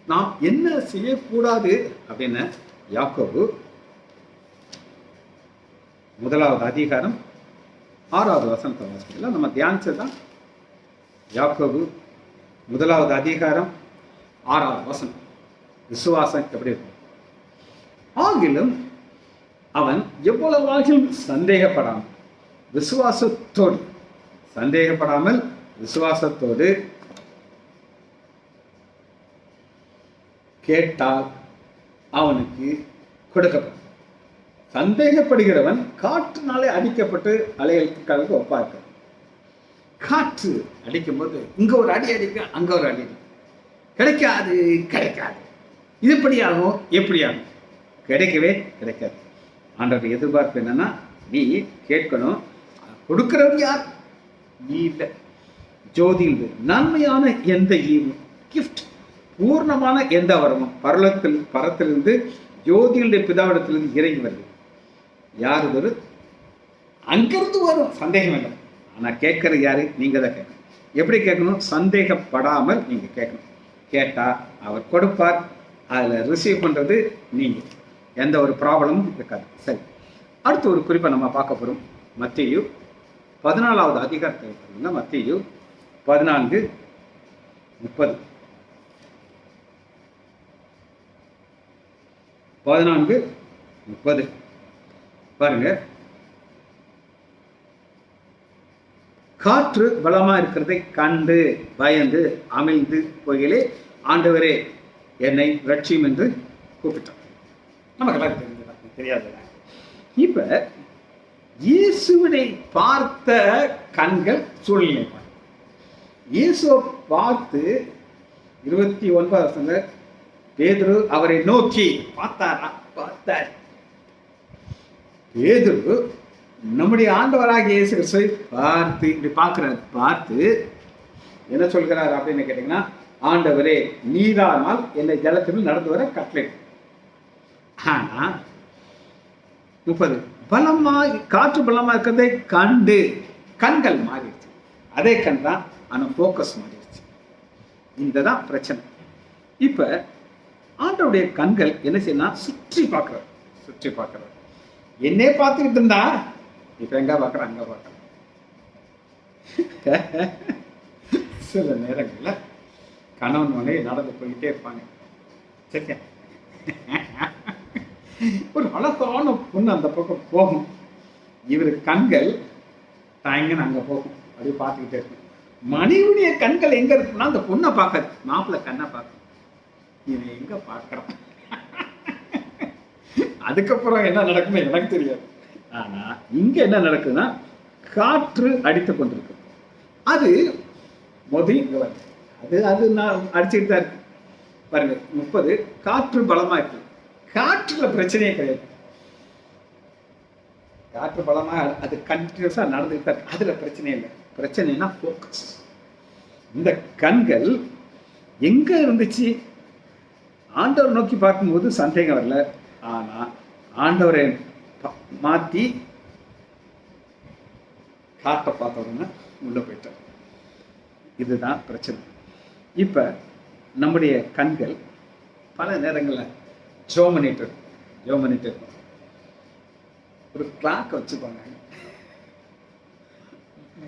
நாம் என்ன செய்யக்கூடாது அப்படின்னு யாக்கோபு 1வது அதிகாரம் 6வது வசனத்தை வாசிக்கலாம். நம்ம தியானிச்சதுதான் யாக்கோபு 1வது அதிகாரம் 6வது வசனம். விசுவாசம் எப்படி இருக்கும்? ஆகிலும் அவன் எவ்வளவாகிலும் சந்தேகப்படாமல் விசுவாசத்தோடு, சந்தேகப்படாமல் விசுவாசத்தோடு கேட்டால் அவனுக்கு கொடுக்கப்படும். சந்தேகப்படுகிறவன் காற்றுனாலே அடிக்கப்பட்டு அலைகளுக்கு ஒப்பாக்க. காற்று அடிக்கும் போது இங்க ஒரு அடி அடிக்க, அங்க ஒரு அடி, கிடைக்காது கிடைக்காது, இது எப்படியாகும் எப்படியாகும், கிடைக்கவே கிடைக்காது. ஆண்டவர் எதிர்பார்ப்பு என்னன்னா, நீ கேட்கணும். கொடுக்கிறவர் யார்? நீ இல்லை. ஜோதியில் நன்மையான எந்த ஈவும் கிஃப்ட், பூர்ணமான எந்த வரமும் பரத்திலிருந்து ஜோதியுடைய பிதாவிடத்திலிருந்து இறங்கி வருது. யார் ஒரு அங்கிருந்து வரும், சந்தேகம் இல்லை. ஆனால் கேட்கறது யாரு? நீங்க தான் கேட்கணும். எப்படி கேட்கணும்? சந்தேகப்படாமல் நீங்க கேட்கணும். கேட்டா அவர் கொடுப்பார். அதில் ரிசீவ் பண்றது நீங்க, எந்த ஒரு ப்ராப்ளமும் இருக்காது. சரி, அடுத்த ஒரு குறிப்பை நம்ம பார்க்க போறோம். மத்தேயு 14வது அதிகாரத்தை மத்தேயு 14:30. 14:30 பாருங்க. காற்று பலமா இருக்கிறதை கண்டு பயந்து அமிழ்ந்து போகையிலே ஆண்டவரே என்னை ரட்சியும் என்று கூப்பிட்டார். நமக்கெல்லாம் தெரியாது. இப்ப இயேசுவினை பார்த்த கண்கள் சூழ்நிலை. இயேசுவை பார்த்து 29 பேதுரு அவரை நோக்கி பார்த்தார். பேதுரு நம்முடைய ஆண்டவராகிய இயேசு கிறிஸ்துவை பார்த்து இப்படி பார்க்கிறார். பார்த்து என்ன சொல்கிறார் அப்படின்னு கேட்டீங்கன்னா, ஆண்டவரே நீரானால் என்னை ஜலத்தில் நடந்து வர கட்டளை. ஆனா 30 பலமா காற்று பலமா இருக்கிறதை கண்டு கண்கள் மாறிடுச்சு. அதே கண் தான், ஆனா போக்கஸ் மாறிடுச்சு. இந்த தான் பிரச்சனை. இப்ப ஆண்டவருடைய கண்கள் என்ன செய்யணும்? சுற்றி பார்க்கிறார். என்னே பார்த்துக்கிட்டு இருந்தா இப்ப எங்க பார்க்கற அங்க பார்க்கற. சில நேரங்கள்ல கணவன் மனைவி நடந்து போயிட்டே இருப்பாங்க. சரியா? ஒரு அழகான பொண்ணு அந்த பக்கம் போகும். இவரு கண்கள் தாங்கன்னு அங்க போகும். அப்படியே பார்த்துக்கிட்டே இருக்கும். மனைவியுடைய கண்கள் எங்க இருக்குன்னா அந்த பொண்ணை பார்க்காது, மாப்பிள்ளை கண்ணை பார்க்க. இவன் எங்க பார்க்கறான்? அதுக்கப்புறம் என்ன நடக்குன்னு எனக்கு தெரியாது. ஆனா இங்க என்ன நடக்குதுன்னா, காற்று அடித்துக் கொண்டிருக்கு. அது அது நான் அடிச்சுட்டு தான் இருக்கு. பாருங்க 30 காற்று பலமா இருக்கு. காற்றுல பிரச்சனையே கிடையாது. காற்று பலமா அது கண்டினியூஸா நடந்துட்டு தான் இருக்கு. அதுல பிரச்சனை இல்லை. பிரச்சனைனா போக்கஸ். இந்த கண்கள் எங்க இருந்துச்சு? ஆண்டவர் நோக்கி பார்க்கும்போது சந்தேகம் வரல. ஆனா ஆண்டவரை மாத்தி காற்றை பார்த்த உடனே உள்ள போயிட்டார். இதுதான் பிரச்சனை. இப்ப நம்முடைய கண்கள் பல நேரங்களில் ஜோமனிட்டர் ஒரு கிளாக் வச்சுப்பாங்க.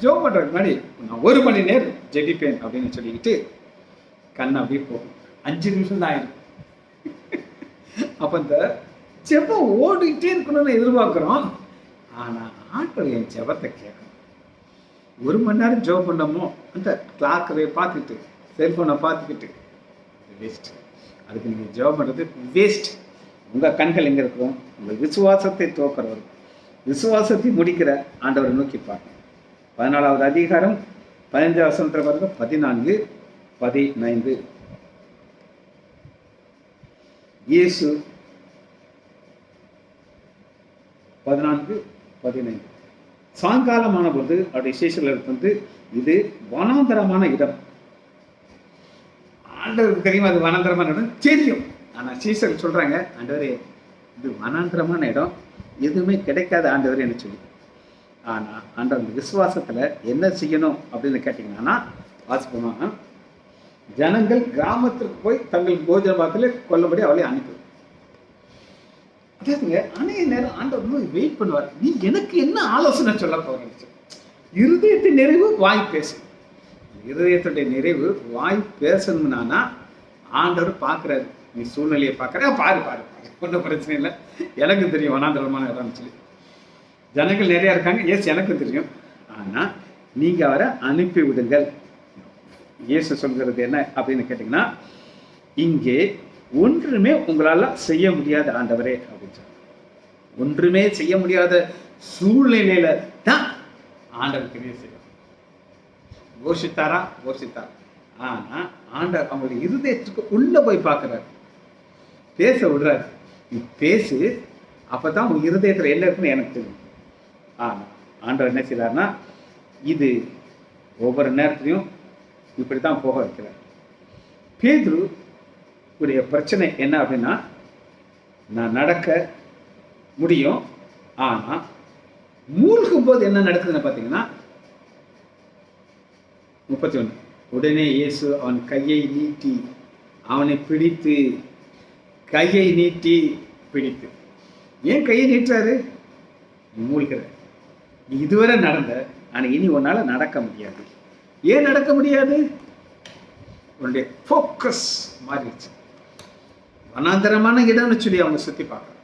ஜோம் பண்றதுக்கு முன்னாடி நான் 1 மணி நேரம் ஜெபிப்பேன் அப்படின்னு சொல்லிக்கிட்டு கண் அப்படியே போகும். 5 நிமிஷம் தான் ஆயிடும். அப்ப இந்த ஜெபம் ஓடிக்கிட்டே இருக்கணும்னு எதிர்பார்க்கிறோம். ஆனா ஆட்கள் என் ஜெபத்தை கேட்கணும். 1 மணி நேரம் ஜெபம் பண்ணமோ அந்த கிளாக்கவே பார்த்துக்கிட்டு செல்போனை பார்த்துக்கிட்டு வேஸ்ட். அதுக்கு நீங்க ஜெபம் பண்றது வேஸ்ட். உங்க கண்கள் எங்க இருக்கும்? உங்க விசுவாசத்தை தோக்கிறவர், விசுவாசத்தை முடிக்கிற ஆண்டவரை நோக்கி பார்க்கணும். 14வது அதிகாரம் 15 வசனத்துல பாருங்க. 14:15 இயேசு 14:15 சாயங்காலமான போது அவருடைய சீஷர்களுக்கு வந்து இது வனாந்தரமான இடம். ஆண்டவருக்கு தெரியும் அது வனாந்தரமான இடம் தெரியும். ஆனா சீஷர்கள் சொல்றாங்க, ஆண்டவரே இது வனாந்தரமான இடம், எதுவுமே கிடைக்காத ஆண்டவர் என்ன சொல்லி. ஆனா ஆண்டவர் விசுவாசத்துல என்ன செய்யணும் அப்படின்னு கேட்டீங்கன்னா, வாசிப்போமா, ஜனங்கள் கிராமத்திற்கு போய் தங்கள் போஜன பாத்தில கொல்லும்படி அவளை அனுப்பி. அதாவதுங்க அநேக நேரம் ஆண்டவர் வெயிட் பண்ணுவார். நீ எனக்கு என்ன ஆலோசனை சொல்ல போறீங்க? இருதயத்தின் நிறைவு வாய் பேசு. இருதயத்துடைய நிறைவு வாய் பேசணும்னா ஆண்டவர் பார்க்கிறாரு. நீ சூழ்நிலையை பார்க்கற, பாரு ஒன்றும் பிரச்சனை இல்லை, எனக்கு தெரியும் வனாந்தரமான இடம் சொல்லி. ஜனங்கள் நிறைய இருக்காங்க, எஸ் எனக்கு தெரியும். ஆனா நீங்க அவரை அனுப்பி விடுங்கள். இயேசு சொல்கிறது என்ன அப்படின்னு கேட்டீங்கன்னா, இங்கே ஒன்றுமே உங்களால செய்ய முடியாத ஆண்டவரே அப்படின்னு சொன்னார். ஒன்றுமே செய்ய முடியாத சூழ்நிலையில தான் ஆண்டவர் கிரியை செய்வார். யோசித்தார். ஆனா ஆண்டவர் அவங்களுடைய இருதயத்துக்கு உள்ள போய் பார்க்கிறார், பேச விடுறாரு. நீ பேசு, அப்பதான் உங்க இருதயத்துல என்ன இருக்குன்னு எனக்கு தெரியும். ஆனா ஆண்டவர் என்ன செய்யறாருன்னா, இது ஒவ்வொரு நேரத்திலையும் இப்படித்தான் போக வைக்கிறார். பேதுரு உடைய பிரச்சனை என்ன அப்படின்னா, நான் நடக்க முடியும், ஆனா மூழ்கும் போது என்ன நடக்குதுன்னு பார்த்தீங்கன்னா 31, உடனே இயேசு அவன் கையை நீட்டி அவனை பிடித்து, கையை நீட்டி பிடித்து. ஏன் கையை நீட்டுறாரு? நீ மூழ்கிற, நீ இதுவரை நடந்த, ஆனா இனி உன்னால நடக்க முடியாது. ஏன் நடக்க முடியாது? உன்னுடைய ஃபோக்கஸ் மாறிடுச்சு. வனாந்தரமான இடம்னு சொல்லி அவங்க சுத்தி பார்க்கறாங்க.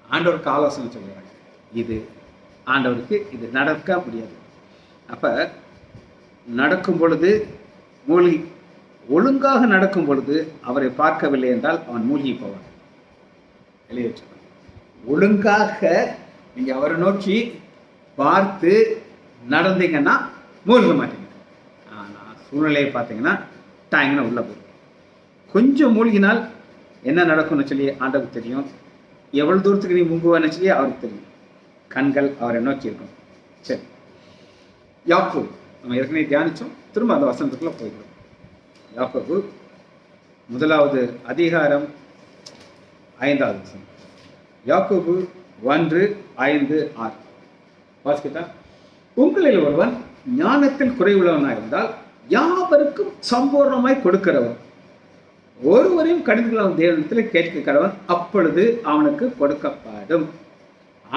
ஆண்டவருக்கு ஆலோசனை சொல்றாங்க, இது ஆண்டவருக்கு இது நடக்க முடியாது. அப்ப நடக்கும் பொழுது மூழ்கி, ஒழுங்காக நடக்கும் பொழுது அவரை பார்க்கவில்லை என்றால் அவன் மூழ்கி போவான். எழுதி வச்சுக்கணும். ஒழுங்காக நீங்க அவரை நோக்கி பார்த்து நடந்தீங்கன்னா மூழ்க மாட்டீங்க. ஆனா சூழ்நிலையை பார்த்தீங்கன்னா டாங்கன்னு உள்ள போகும். கொஞ்சம் மூழ்கினால் என்ன நடக்கும்னு சொல்லி ஆண்டவருக்கு தெரியும். எவ்வளவு தூரத்துக்கு நீ முங்குவான்னு சொல்லி அவருக்கு தெரியும். கண்கள் அவரை நோக்கி இருக்கும். சரி, யாக்கோபு நம்ம ஏற்கனவே தியானிச்சோம், திரும்ப அந்த வசனத்துக்குள்ள போயிடும். யாக்கோபு 1 அதிகாரம் 5வது வசனம். யாக்கோபு 1:5-6 வாசிக்கிட்டா, உங்களில் ஒருவன் ஞானத்தில் குறைவுள்ளவனாயிருந்தால் யாவருக்கும் சம்பூர்ணமாய் கொடுக்கிறவன், ஒருவரையும் கடிந்துள்ள தேவனிடத்தில் கேட்க கடவன், அப்பொழுது அவனுக்கு கொடுக்கப்படும்.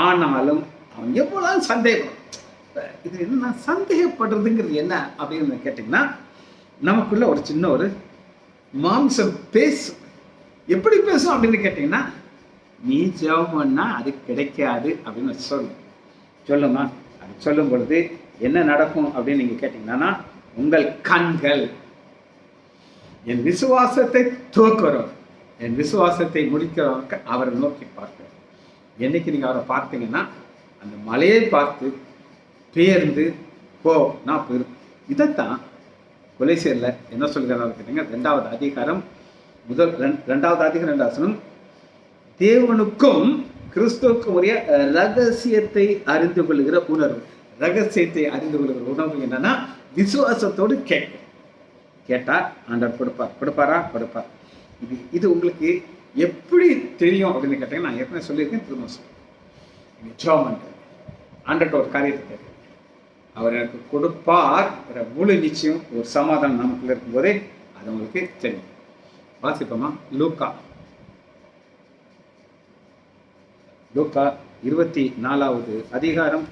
ஆனாலும் அவன் எவ்வளவு சந்தேகம். இது என்ன சந்தேகப்படுறதுங்கிறது என்ன அப்படின்னு கேட்டீங்கன்னா, நமக்குள்ள ஒரு சின்ன ஒரு மாம்சம் பேசும். எப்படி பேசும் அப்படின்னு கேட்டீங்கன்னா, நீ ஜெபம் பண்ணா அது கிடைக்காது அப்படின்னு சொல்லுமா. அது சொல்லும் பொழுது என்ன நடக்கும் அப்படின்னு நீங்க கேட்டீங்கன்னா, உங்கள் கண்கள் என் விசுவாசத்தை துவக்கிறோம், என் விசுவாசத்தை முடிக்கிறவங்க அவரை நோக்கி பார்க்கிறோம். என்னைக்கு நீங்க அவரை பார்த்தீங்கன்னா, அந்த மலையை பார்த்து பேர்ந்து போ நான் போயிரு. இதைத்தான் கொலைசேர்ல என்ன சொல்கிறார் கேட்டீங்க, 2வது அதிகாரம் 2வது அதிகாரம் 2வது வசனம், தேவனுக்கும் கிறிஸ்துவுக்கும் உரிய ரகசியத்தை அறிந்து கொள்கிற உணர்வு. ரகசியத்தை அறிந்து கொள்கிற உணர்வு என்னன்னா, விசுவாசத்தோடு கேட்கும். கேட்டா ஆண்டவர் கொடுப்பார். இது உங்களுக்கு எப்படி தெரியும் அப்படின்னு கேட்டீங்கன்னா, நான் ஏற்கனவே சொல்லியிருக்கேன், திரும்ப சொல்றேன். ஆண்டர்கிட்ட ஒரு காரியத்தை கேட்க, அவர் எனக்கு கொடுப்பார் முழு நிச்சயம், ஒரு சமாதானம் நமக்குள்ள இருக்கும் போதே அது உங்களுக்கு தெரியும். வாசிப்போமா? லூக்கா 24வது அதிகாரம்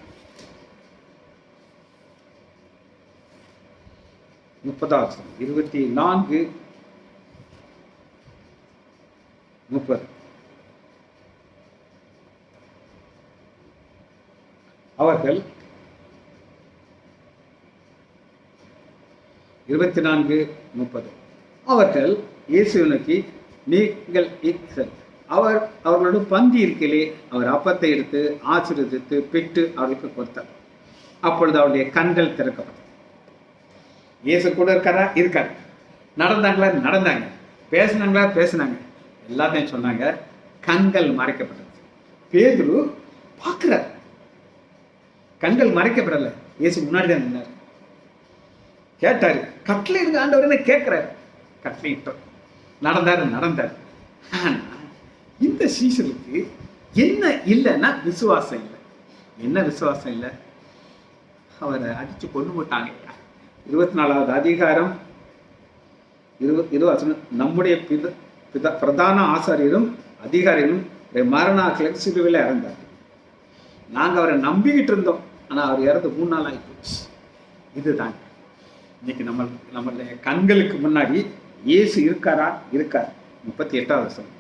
30வது 24:30. அவர்கள் 24:30 அவர்கள் இயேசுவை நோக்கி, நீங்கள் அவர்களோட பந்தி இருக்கையிலே அவர் அப்பத்தை எடுத்து ஆசீர்வதித்து பிட்டு அவர்களுக்கு கொடுத்தார். அப்பொழுது அவருடைய கண்கள் திறக்கப்பட்டது. இயேசு கூட இருக்காரு. நடந்தாங்க, பேசினாங்க, எல்லாத்தையும் சொன்னாங்க. கண்கள் மறைக்கப்பட்டது. பேதுரு பார்க்கிறார், கண்கள் மறைக்கப்படல. இயேசு முன்னாடி தான் நின்னார். கேட்டாரு, கட்டளை இருங்க ஆண்டவர் என்ன கேட்கிறாரு. கட்டளையிட்டோம், நடந்தார். ஆனா இந்த சீசனுக்கு என்ன இல்லைன்னா விசுவாசம் இல்லை. என்ன விசுவாசம் இல்லை? அவரை அடிச்சு கொண்டு போட்டாங்க. 24வது அதிகாரம் 20 நம்முடைய பிரதான ஆசாரியரும் அதிகாரிகளும் மரண சிலுவையில் இறந்தார். நாங்க அவரை நம்பிக்கிட்டு இருந்தோம், ஆனா அவர் இறந்து 3 நாள் ஆகி போச்சு. இதுதான் இன்னைக்கு நம்மளுடைய கண்களுக்கு முன்னாடி இயேசு இருக்கார். 38வது வசனம்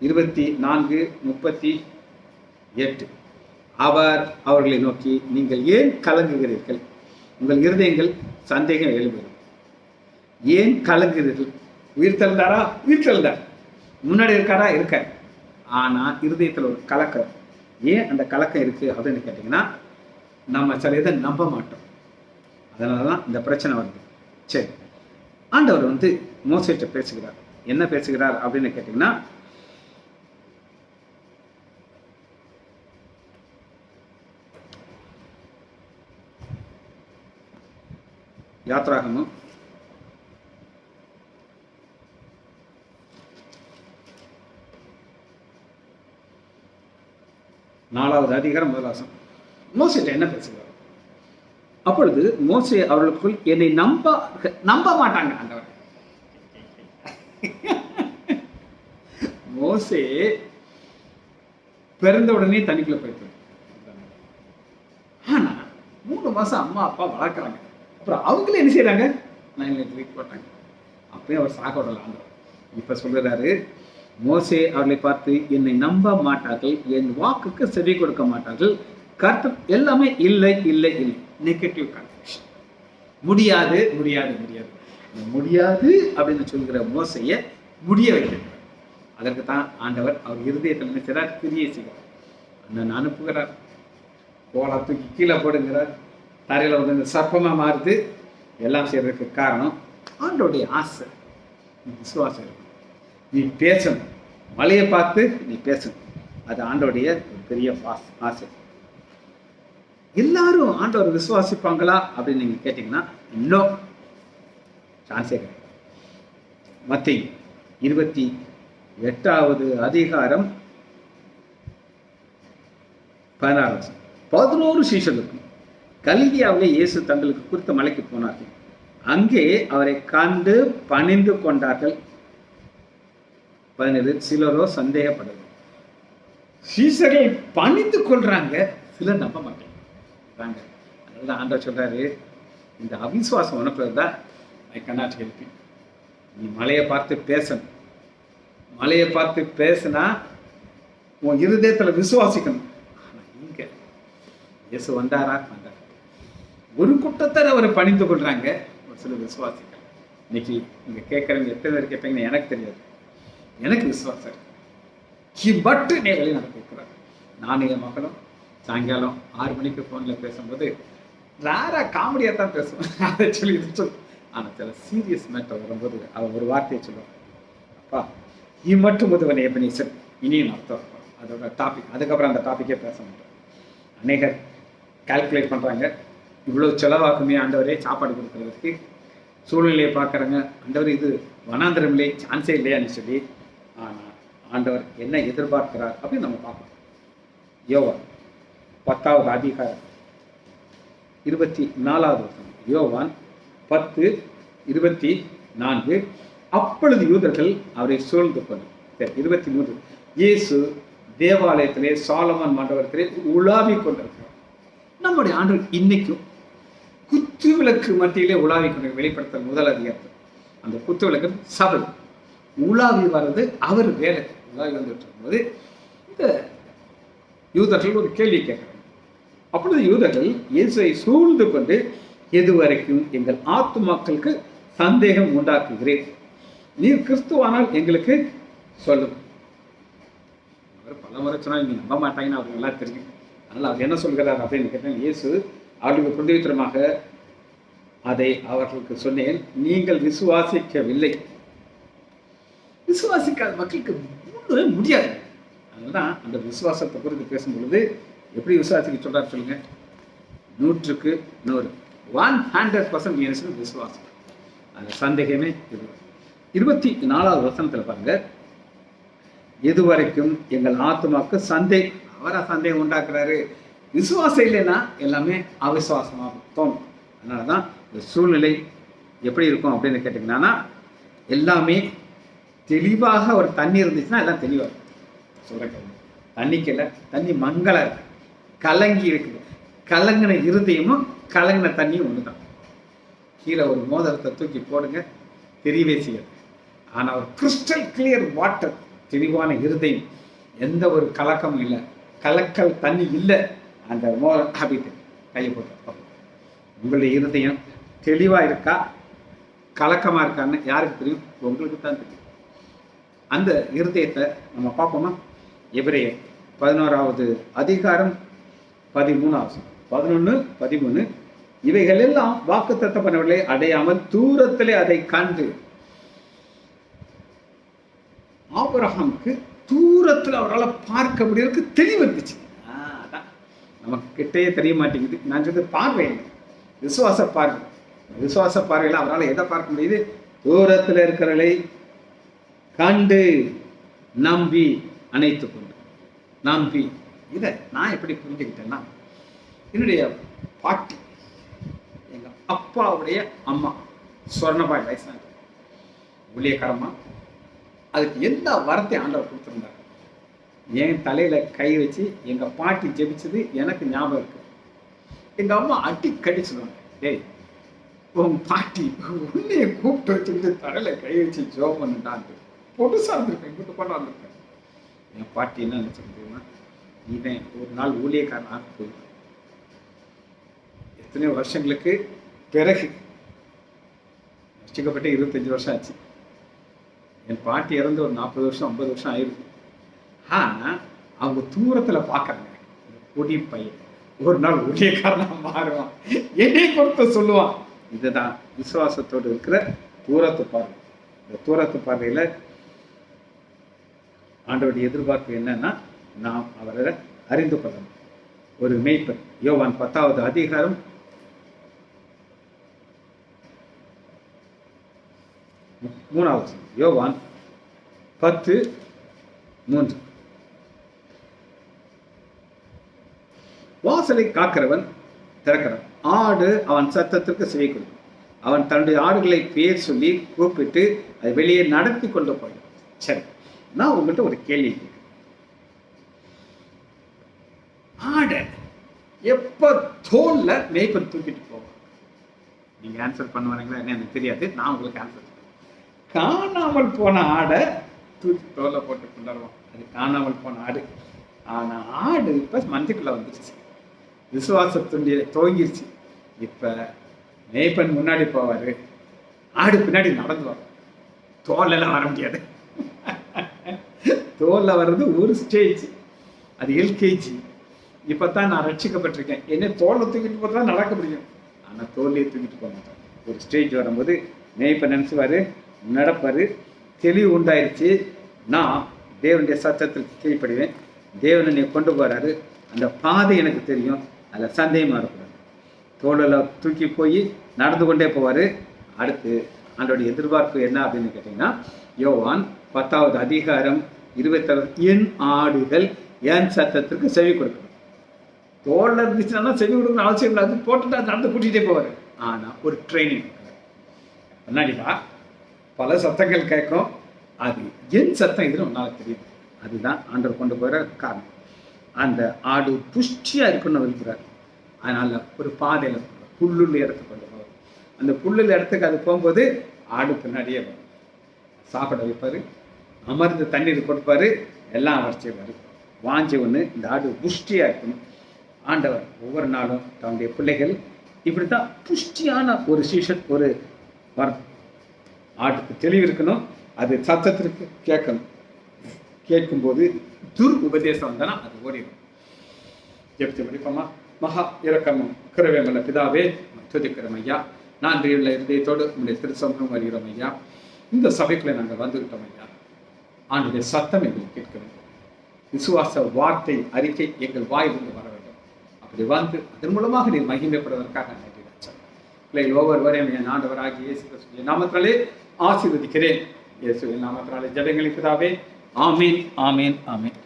24:38 அவர் அவர்களை நோக்கி, நீங்கள் ஏன் கலங்குகிறீர்கள்? உங்கள் இருதயங்கள் சந்தேகம் எழும்புகிறது. ஏன் கலங்குகிறீர்கள்? உயிர் தெழுந்தார். முன்னாடி இருக்காரா? இருக்காரு. ஆனா இருதயத்துல ஒரு கலக்கம். ஏன் அந்த கலக்கம் இருக்கு அப்படின்னு கேட்டீங்கன்னா, நம்ம சில இதை நம்ப மாட்டோம். அதனாலதான் இந்த பிரச்சனை வருது. சரி, ஆண்டவர் வந்து மோசேட்ட பேசுகிறார். என்ன பேசுகிறார் அப்படின்னு கேட்டீங்கன்னா, யாத்ராகமம் 4வது அதிகாரம் 1 வசனம். மோசேட்ட என்ன பேசுகிறார்? அப்பொழுது மோசே அவர்களுக்குள், என்னை நம்ப மாட்டாங்க ஆண்டவர். மோசே பிறந்த உடனே தண்ணிக்குள்ள போயிட்டு, ஆனா 3 மாசம் அம்மா அப்பா வளர்க்குறாங்க. அப்புறம் அவங்களே என்ன செய்யறாங்க? தூக்கி போட்டாங்க. அப்பயும் அவர் சாக விடல ஆண்டவர். இப்ப சொல்றாரு, மோசே அவர்களை பார்த்து, என்னை நம்ப மாட்டார்கள், என் வாக்குக்கு செவி கொடுக்க மாட்டார்கள். கர்த்தர் எல்லாமே இல்லை இல்லை இல்லை, நெகட்டிவ் கன்ஃபெஷன். முடியாது முடியாது முடியாது முடியாது அப்படின்னு சொல்கிற மோசைய முடிய வைக்கிறார். அதற்கு தான் ஆண்டவர் அவர் இருதயத்தில் நினைச்சார், கிரியை செய்கிறார். அண்ணன் அனுப்புகிறார், கோலா தூக்கி கீழே போடுங்கிறார், தரையில வந்து சர்ப்பமா மாறுது. எல்லாம் செய்யறதுக்கு காரணம் ஆண்டோடைய ஆசை. விசுவாசம் இருக்கும். நீ பேசணும், மலையை பார்த்து நீ பேசணும். அது ஆண்டோடைய ஒரு பெரிய ஆசை. எல்லாரும் ஆண்டவர் விசுவாசிப்பாங்களா அப்படின்னு நீங்க கேட்டீங்கன்னா, இன்னும் சான்ஸே கிடையாது. மத்தேயு 28வது அதிகாரம் 16 11 சீஷர்களுக்கும் கலிலியாவிலே இயேசு தங்களுக்கு குறித்த மலைக்கு போனார்கள். அங்கே அவரை கண்டு பணிந்து கொண்டார்கள். 17 சிலரோ சந்தேகப்படுது. சீசர்கள் பணிந்து கொள்றாங்க, சிலர் நம்ப மாட்டேங்கிறாங்க. அதனால ஆண்டவர் சொல்றாரு, இந்த அவிசுவாசம் உனக்குள்ளதான் ஐ கனாட் ஹெல்ப் யூ. நீ மலையை பார்த்து பேசணும். மலையை பார்த்து பேசினா உன் இருதயத்துல விசுவாசிக்கணும். ஆனா இங்க இயேசு வந்தாரா? வந்தார். ஒரு கூட்டத்தார் அவரை பணிந்து கொள்றாங்க, ஒரு சில விசுவாசிகள். இன்னைக்கு இங்க கேட்கறவங்க எத்தனை பேர் கேட்பீங்கன்னு எனக்கு தெரியாது. எனக்கு விசுவாசம் இருக்கு. நீ வெளியே நடக்கிறார். நானும் என் மகளும் சாயங்காலம் 6 மணிக்கு போன்ல பேசும்போது ரேரா காமெடியா தான் பேசுவேன். அதை சொல்லி ஆனா சில சீரியஸ் மேட்டர் வரும்போது அவன் ஒரு வார்த்தையை சொல்லுவான், அப்பா மட்டும் முதுவனை எபனேசர், இனியும் அர்த்தம். அதோட டாபிக், அதுக்கப்புறம் அந்த டாபிக்கே பேச மாட்டோம். அநேகர் கால்குலேட் பண்றாங்க, இவ்வளவு செலவாக்குமே ஆண்டவரே சாப்பாடு கொடுக்கறதுக்கு. சூழ்நிலையை பார்க்குறாங்க, ஆண்டவர் இது வனாந்திரம் இல்லை, சான்ஸே இல்லையான்னு சொல்லி. ஆனால் ஆண்டவர் என்ன எதிர்பார்க்கிறார் அப்படின்னு நம்ம பார்க்கணும். யோவான் 10வது அதிகாரம் 24வது வசனம். யோவான் 10:24. அப்பொழுது யூதர்கள் அவரை சூழ்ந்து கொண்டு. 23 இயேசு தேவாலயத்திலே சாலமன் மண்டபத்திலே உலாவிக் கொண்டிருக்கிறார். நம்முடைய ஆண்டவர் இன்னைக்கும் குத்து விளக்கு மத்தியிலே உலாவிக் கொண்டு வெளிப்படுத்தல் 1 அதிகாரத்தில். அந்த குத்து விளக்கு சபை உலாவி வர்றது அவர் வேலை. உலாவி வந்துட்டு இருக்கும்போது இந்த யூதர்கள் ஒரு கேள்வி கேட்கிறாங்க. அப்பொழுது யூதர்கள் இயேசுவை சூழ்ந்து கொண்டு, எதுவரைக்கும் எங்கள் ஆத்துமாக்களுக்கு சந்தேகம் உண்டாக்குகிறேன், நீர் கிறிஸ்துவானால் எங்களுக்கு சொல்லும். அவர் பல முறை சொன்னா நீங்க நம்ப மாட்டாங்கன்னு அவருக்கு நல்லா தெரியும். அதனால அவர் என்ன சொல்கிறார் அப்படின்னு கேட்டால், இயேசு அவர்களுக்கு பிரதித்திரமாக அதை அவர்களுக்கு சொன்னேன், நீங்கள் விசுவாசிக்கவில்லை. விசுவாசிக்காத மக்களுக்கு முடியாது. அதனால்தான் அந்த விசுவாசத்தை குறித்து பேசும் பொழுது எப்படி விசுவாசிக்க சொல்றாரு சொல்லுங்க? 100க்கு 100 100% விசுவாசம். அந்த சந்தேகமே இது. 24வது வசனத்தில் பாருங்க, எதுவரைக்கும் எங்கள் ஆத்மாவுக்கு சந்தேகம். அவரா சந்தேகம் உண்டாக்குறாரு. விசுவாசம் இல்லைன்னா எல்லாமே அவிசுவாசமாக தோணும். அதனாலதான் இந்த சூழ்நிலை எப்படி இருக்கும் அப்படின்னு கேட்டீங்கன்னா, எல்லாமே தெளிவாக ஒரு தண்ணி இருந்துச்சுன்னா எல்லாம் தெளிவாக சொல்றேன். தண்ணிக்கு இல்லை, தண்ணி மங்களா இருக்கு, கலங்கி இருக்குது. கலங்கின இருதயமும் கலங்கின தண்ணியும் ஒண்ணுதான். கீழே ஒரு மோதிரத்தை தூக்கி போடுங்க, தெரியவே செய்யாது. ஆனா ஒரு கிறிஸ்டல் கிளியர் வாட்டர், தெளிவான இருதயம், எந்த ஒரு கலக்கமும் இல்லை, கலக்கல் தண்ணி இல்லை. அந்த ஹாபிட் கையை போட்டு உங்களுடைய இருதயம் தெளிவா இருக்கா கலக்கமா இருக்கான்னு யாருக்கு தெரியும்? உங்களுக்கு தான் தெரியும். அந்த இருதயத்தை நம்ம பார்ப்போமா? எபிரேயர் 11வது அதிகாரம் 13வது 11, 13. இவைகள் எல்லாம் வாக்குத்தத்தம் பண்ணவர்களை அடையாமல் தூரத்திலே அதை கண்டு, ஆபிரகாமுக்கு தூரத்தில் அவரால் பார்க்க முடியறதுக்கு தெளிவு இருந்துச்சு. அதான் நமக்கு கிட்டே தெரிய மாட்டேங்குது. நான் சொல்றது பார்வை இல்லை, விசுவாச பார்வை. விசுவாச பார்வையில் அவரால் எதை பார்க்க முடியுது? தூரத்தில் இருக்கிறவர்களை கண்டு நம்பி அணைத்து கொண்டு நம்பி. இதை நான் எப்படி புரிஞ்சுக்கிட்டேன்னா, என்னுடைய பாட்டி, எங்க அப்பாவுடைய அம்மா சொர்ணபாய் வயசான ஊழியக்காரம்மா, அதுக்கு எந்த வார்த்தை ஆண்டவர் கொடுத்துருந்தார். என் தலையில கை வச்சு எங்க பாட்டி ஜெபிச்சது எனக்கு ஞாபகம் இருக்கு. எங்க அம்மா அடிக்கடி சொல்லுவாங்க, டேய் உன் பாட்டி உன்னைய கூப்பிட்டு வச்சுக்கிட்டு தலையில கை வச்சு ஜோம் பண்ணுட்டான்ட்டு பொடுசா இருந்திருக்கேன், இங்கிட்டு கொண்டு வந்திருக்கேன். என் பாட்டி என்ன நினைச்சிருந்தீங்கன்னா, இவன் ஒரு நாள் ஊழியக்காரன் ஆக போயிருக்கான். எத்தனையோ வருஷங்களுக்கு பிறகு, ரசிக்கப்பட்டு 25 வருஷம் ஆச்சு. என் பாட்டி இறந்து ஒரு 40 வருஷம் 50 வருஷம் ஆயிருக்கு. ஆனா அவங்க தூரத்துல பாக்குறாங்க, பொடி பையன் ஒரு நாள் ஊழியக்காரனா மாறுவான், என்னை பொறுத்த சொல்லுவான். இதுதான் விசுவாசத்தோடு இருக்கிற தூரத்து பார்வை. இந்த தூரத்து பார்வையில ஆண்டவருடைய எதிர்பார்ப்பு என்னன்னா, நாம் அவரை அறிந்து கொள்ளணும். ஒரு மேய்ப்பர், யோவான் 10வது அதிகாரம் 3வது, யோவான் 10:3. வாசலை காக்கிறவன் திறக்கிறான், ஆடு அவன் சத்தத்திற்கு செவி கொடுக்கும். அவன் தன்னுடைய ஆடுகளை பேர் சொல்லி கூப்பிட்டு அதை வெளியே நடத்தி கொண்டு போய். சரி, நான் உங்கள்கிட்ட ஒரு கேள்வி கேட்கிறேன். ஆடை எப்ப தோல்ல மேய்ப்பன் தூக்கிட்டு போவான்? நீங்க ஆன்சர் பண்ணுவாங்களா என்ன எனக்கு தெரியாது, நான் உங்களுக்கு ஆன்சர். காணாமல் போன ஆடை தூக்கி தோல்ல போட்டு கொண்டாடுவான், அது காணாமல் போன ஆடு. ஆனா ஆடு இப்ப மந்தைக்குள்ள வந்துருச்சு, விசுவாசத்துடைய துவங்கிருச்சு. இப்ப மேய்ப்பன் முன்னாடி போவாரு, ஆடு பின்னாடி நடந்து வரும். தோலெல்லாம் வர முடியாது. தோல்ல வர்றது ஒரு ஸ்டேஜ், அது எல்கேஜி. இப்பதான் நான் ரட்சிக்கப்பட்டிருக்கேன், என்ன தோலை தூக்கிட்டு போறதா நடக்க முடியும், ஆனா தோல்லையே தூக்கிட்டு போக மாட்டேன். ஒரு ஸ்டேஜ் வரும்போது மேய்ப்பன் நினைச்சுவாரு, நடப்பாரு, தெளிவு உண்டாயிருச்சு, நான் தேவனுடைய சத்தத்தில் கீழ்ப்படுவேன், தேவன் என்னை கொண்டு போறாரு, அந்த பாதை எனக்கு தெரியும், அதில் சந்தேகமாக இருக்கக்கூடாது. தோளில் தூக்கி போய் நடந்து கொண்டே போவார். அடுத்து அதோடைய எதிர்பார்ப்பு என்ன அப்படின்னு கேட்டிங்கன்னா, யோவான் 10வது அதிகாரம் 26, என் ஆடுகள் என் சத்தத்திற்கு செவி கொடுக்கணும். தோளில் இருந்துச்சுன்னா செவி கொடுக்கணும் அவசியம் இல்லை, அது போட்டுட்டு நடந்து கூட்டிகிட்டே போவார். ஆனால் ஒரு ட்ரைனிங் முன்னாடிப்பா பல சத்தங்கள் கேட்கும், அது என் சத்தம் இதுன்னு உன்னால் தெரியும். அதுதான் ஆண்டவர் கொண்டு போகிற காரணம். அந்த ஆடு புஷ்டியாக இருக்குன்னு விரும்புகிறார். அதனால் ஒரு பாதையில் புல்லுள்ள இடத்துக்கு கொண்டு போவார். அந்த புல்லுள்ள இடத்துக்கு அது போகும்போது ஆடு பின்னாடியே வரும், சாப்பிட வைப்பார், அமர்ந்து தண்ணீர் கொடுப்பார், எல்லாம் அவர் செய்வார். வாஞ்சி ஒன்று, இந்த ஆடு புஷ்டியாக இருக்கணும். ஆண்டவர் ஒவ்வொரு நாளும் தன்னுடைய பிள்ளைகள் இப்படி தான் புஷ்டியான ஒரு சீசன் ஒரு வரும். ஆட்டுக்கு தெளிவு இருக்கணும், அது சத்தத்திற்கு கேட்கணும். கேட்கும்போது துர் உபதேசம் வந்தனா அது ஓடிடும். ஜெபித்து முடிப்போமா? மகா இரக்கமும் கிருபையுமுள்ள பிதாவே, துதிக்கிறோம் ஐயா. நன்றியுள்ள இருதயத்தோடு உங்களுடைய திருச்சமூகம் வருகிறோம் ஐயா. இந்த சபைக்குள்ளே நாங்கள் வந்துவிட்டோம் ஐயா. ஆண்டுடைய சத்தம் எங்களுக்கு கேட்க வேண்டும், விசுவாச வார்த்தை அறிக்கை எங்கள் வாயிலிருந்து வர வேண்டும். அப்படி வந்து அதன் மூலமாக நீர் மகிமைப்படுவதற்காக நன்றி வச்சோம். பிள்ளைகள் ஒவ்வொருவரையும் என் ஆண்டவராகி இயேசு கிறிஸ்துவின் நாமத்தினாலே ஆசீர்வதிக்கிறேன். இயேசுவின் நாமத்தினாலே ஜெபங்களை பிதாவே, ஆமீன், ஆமீன், ஆமீன்.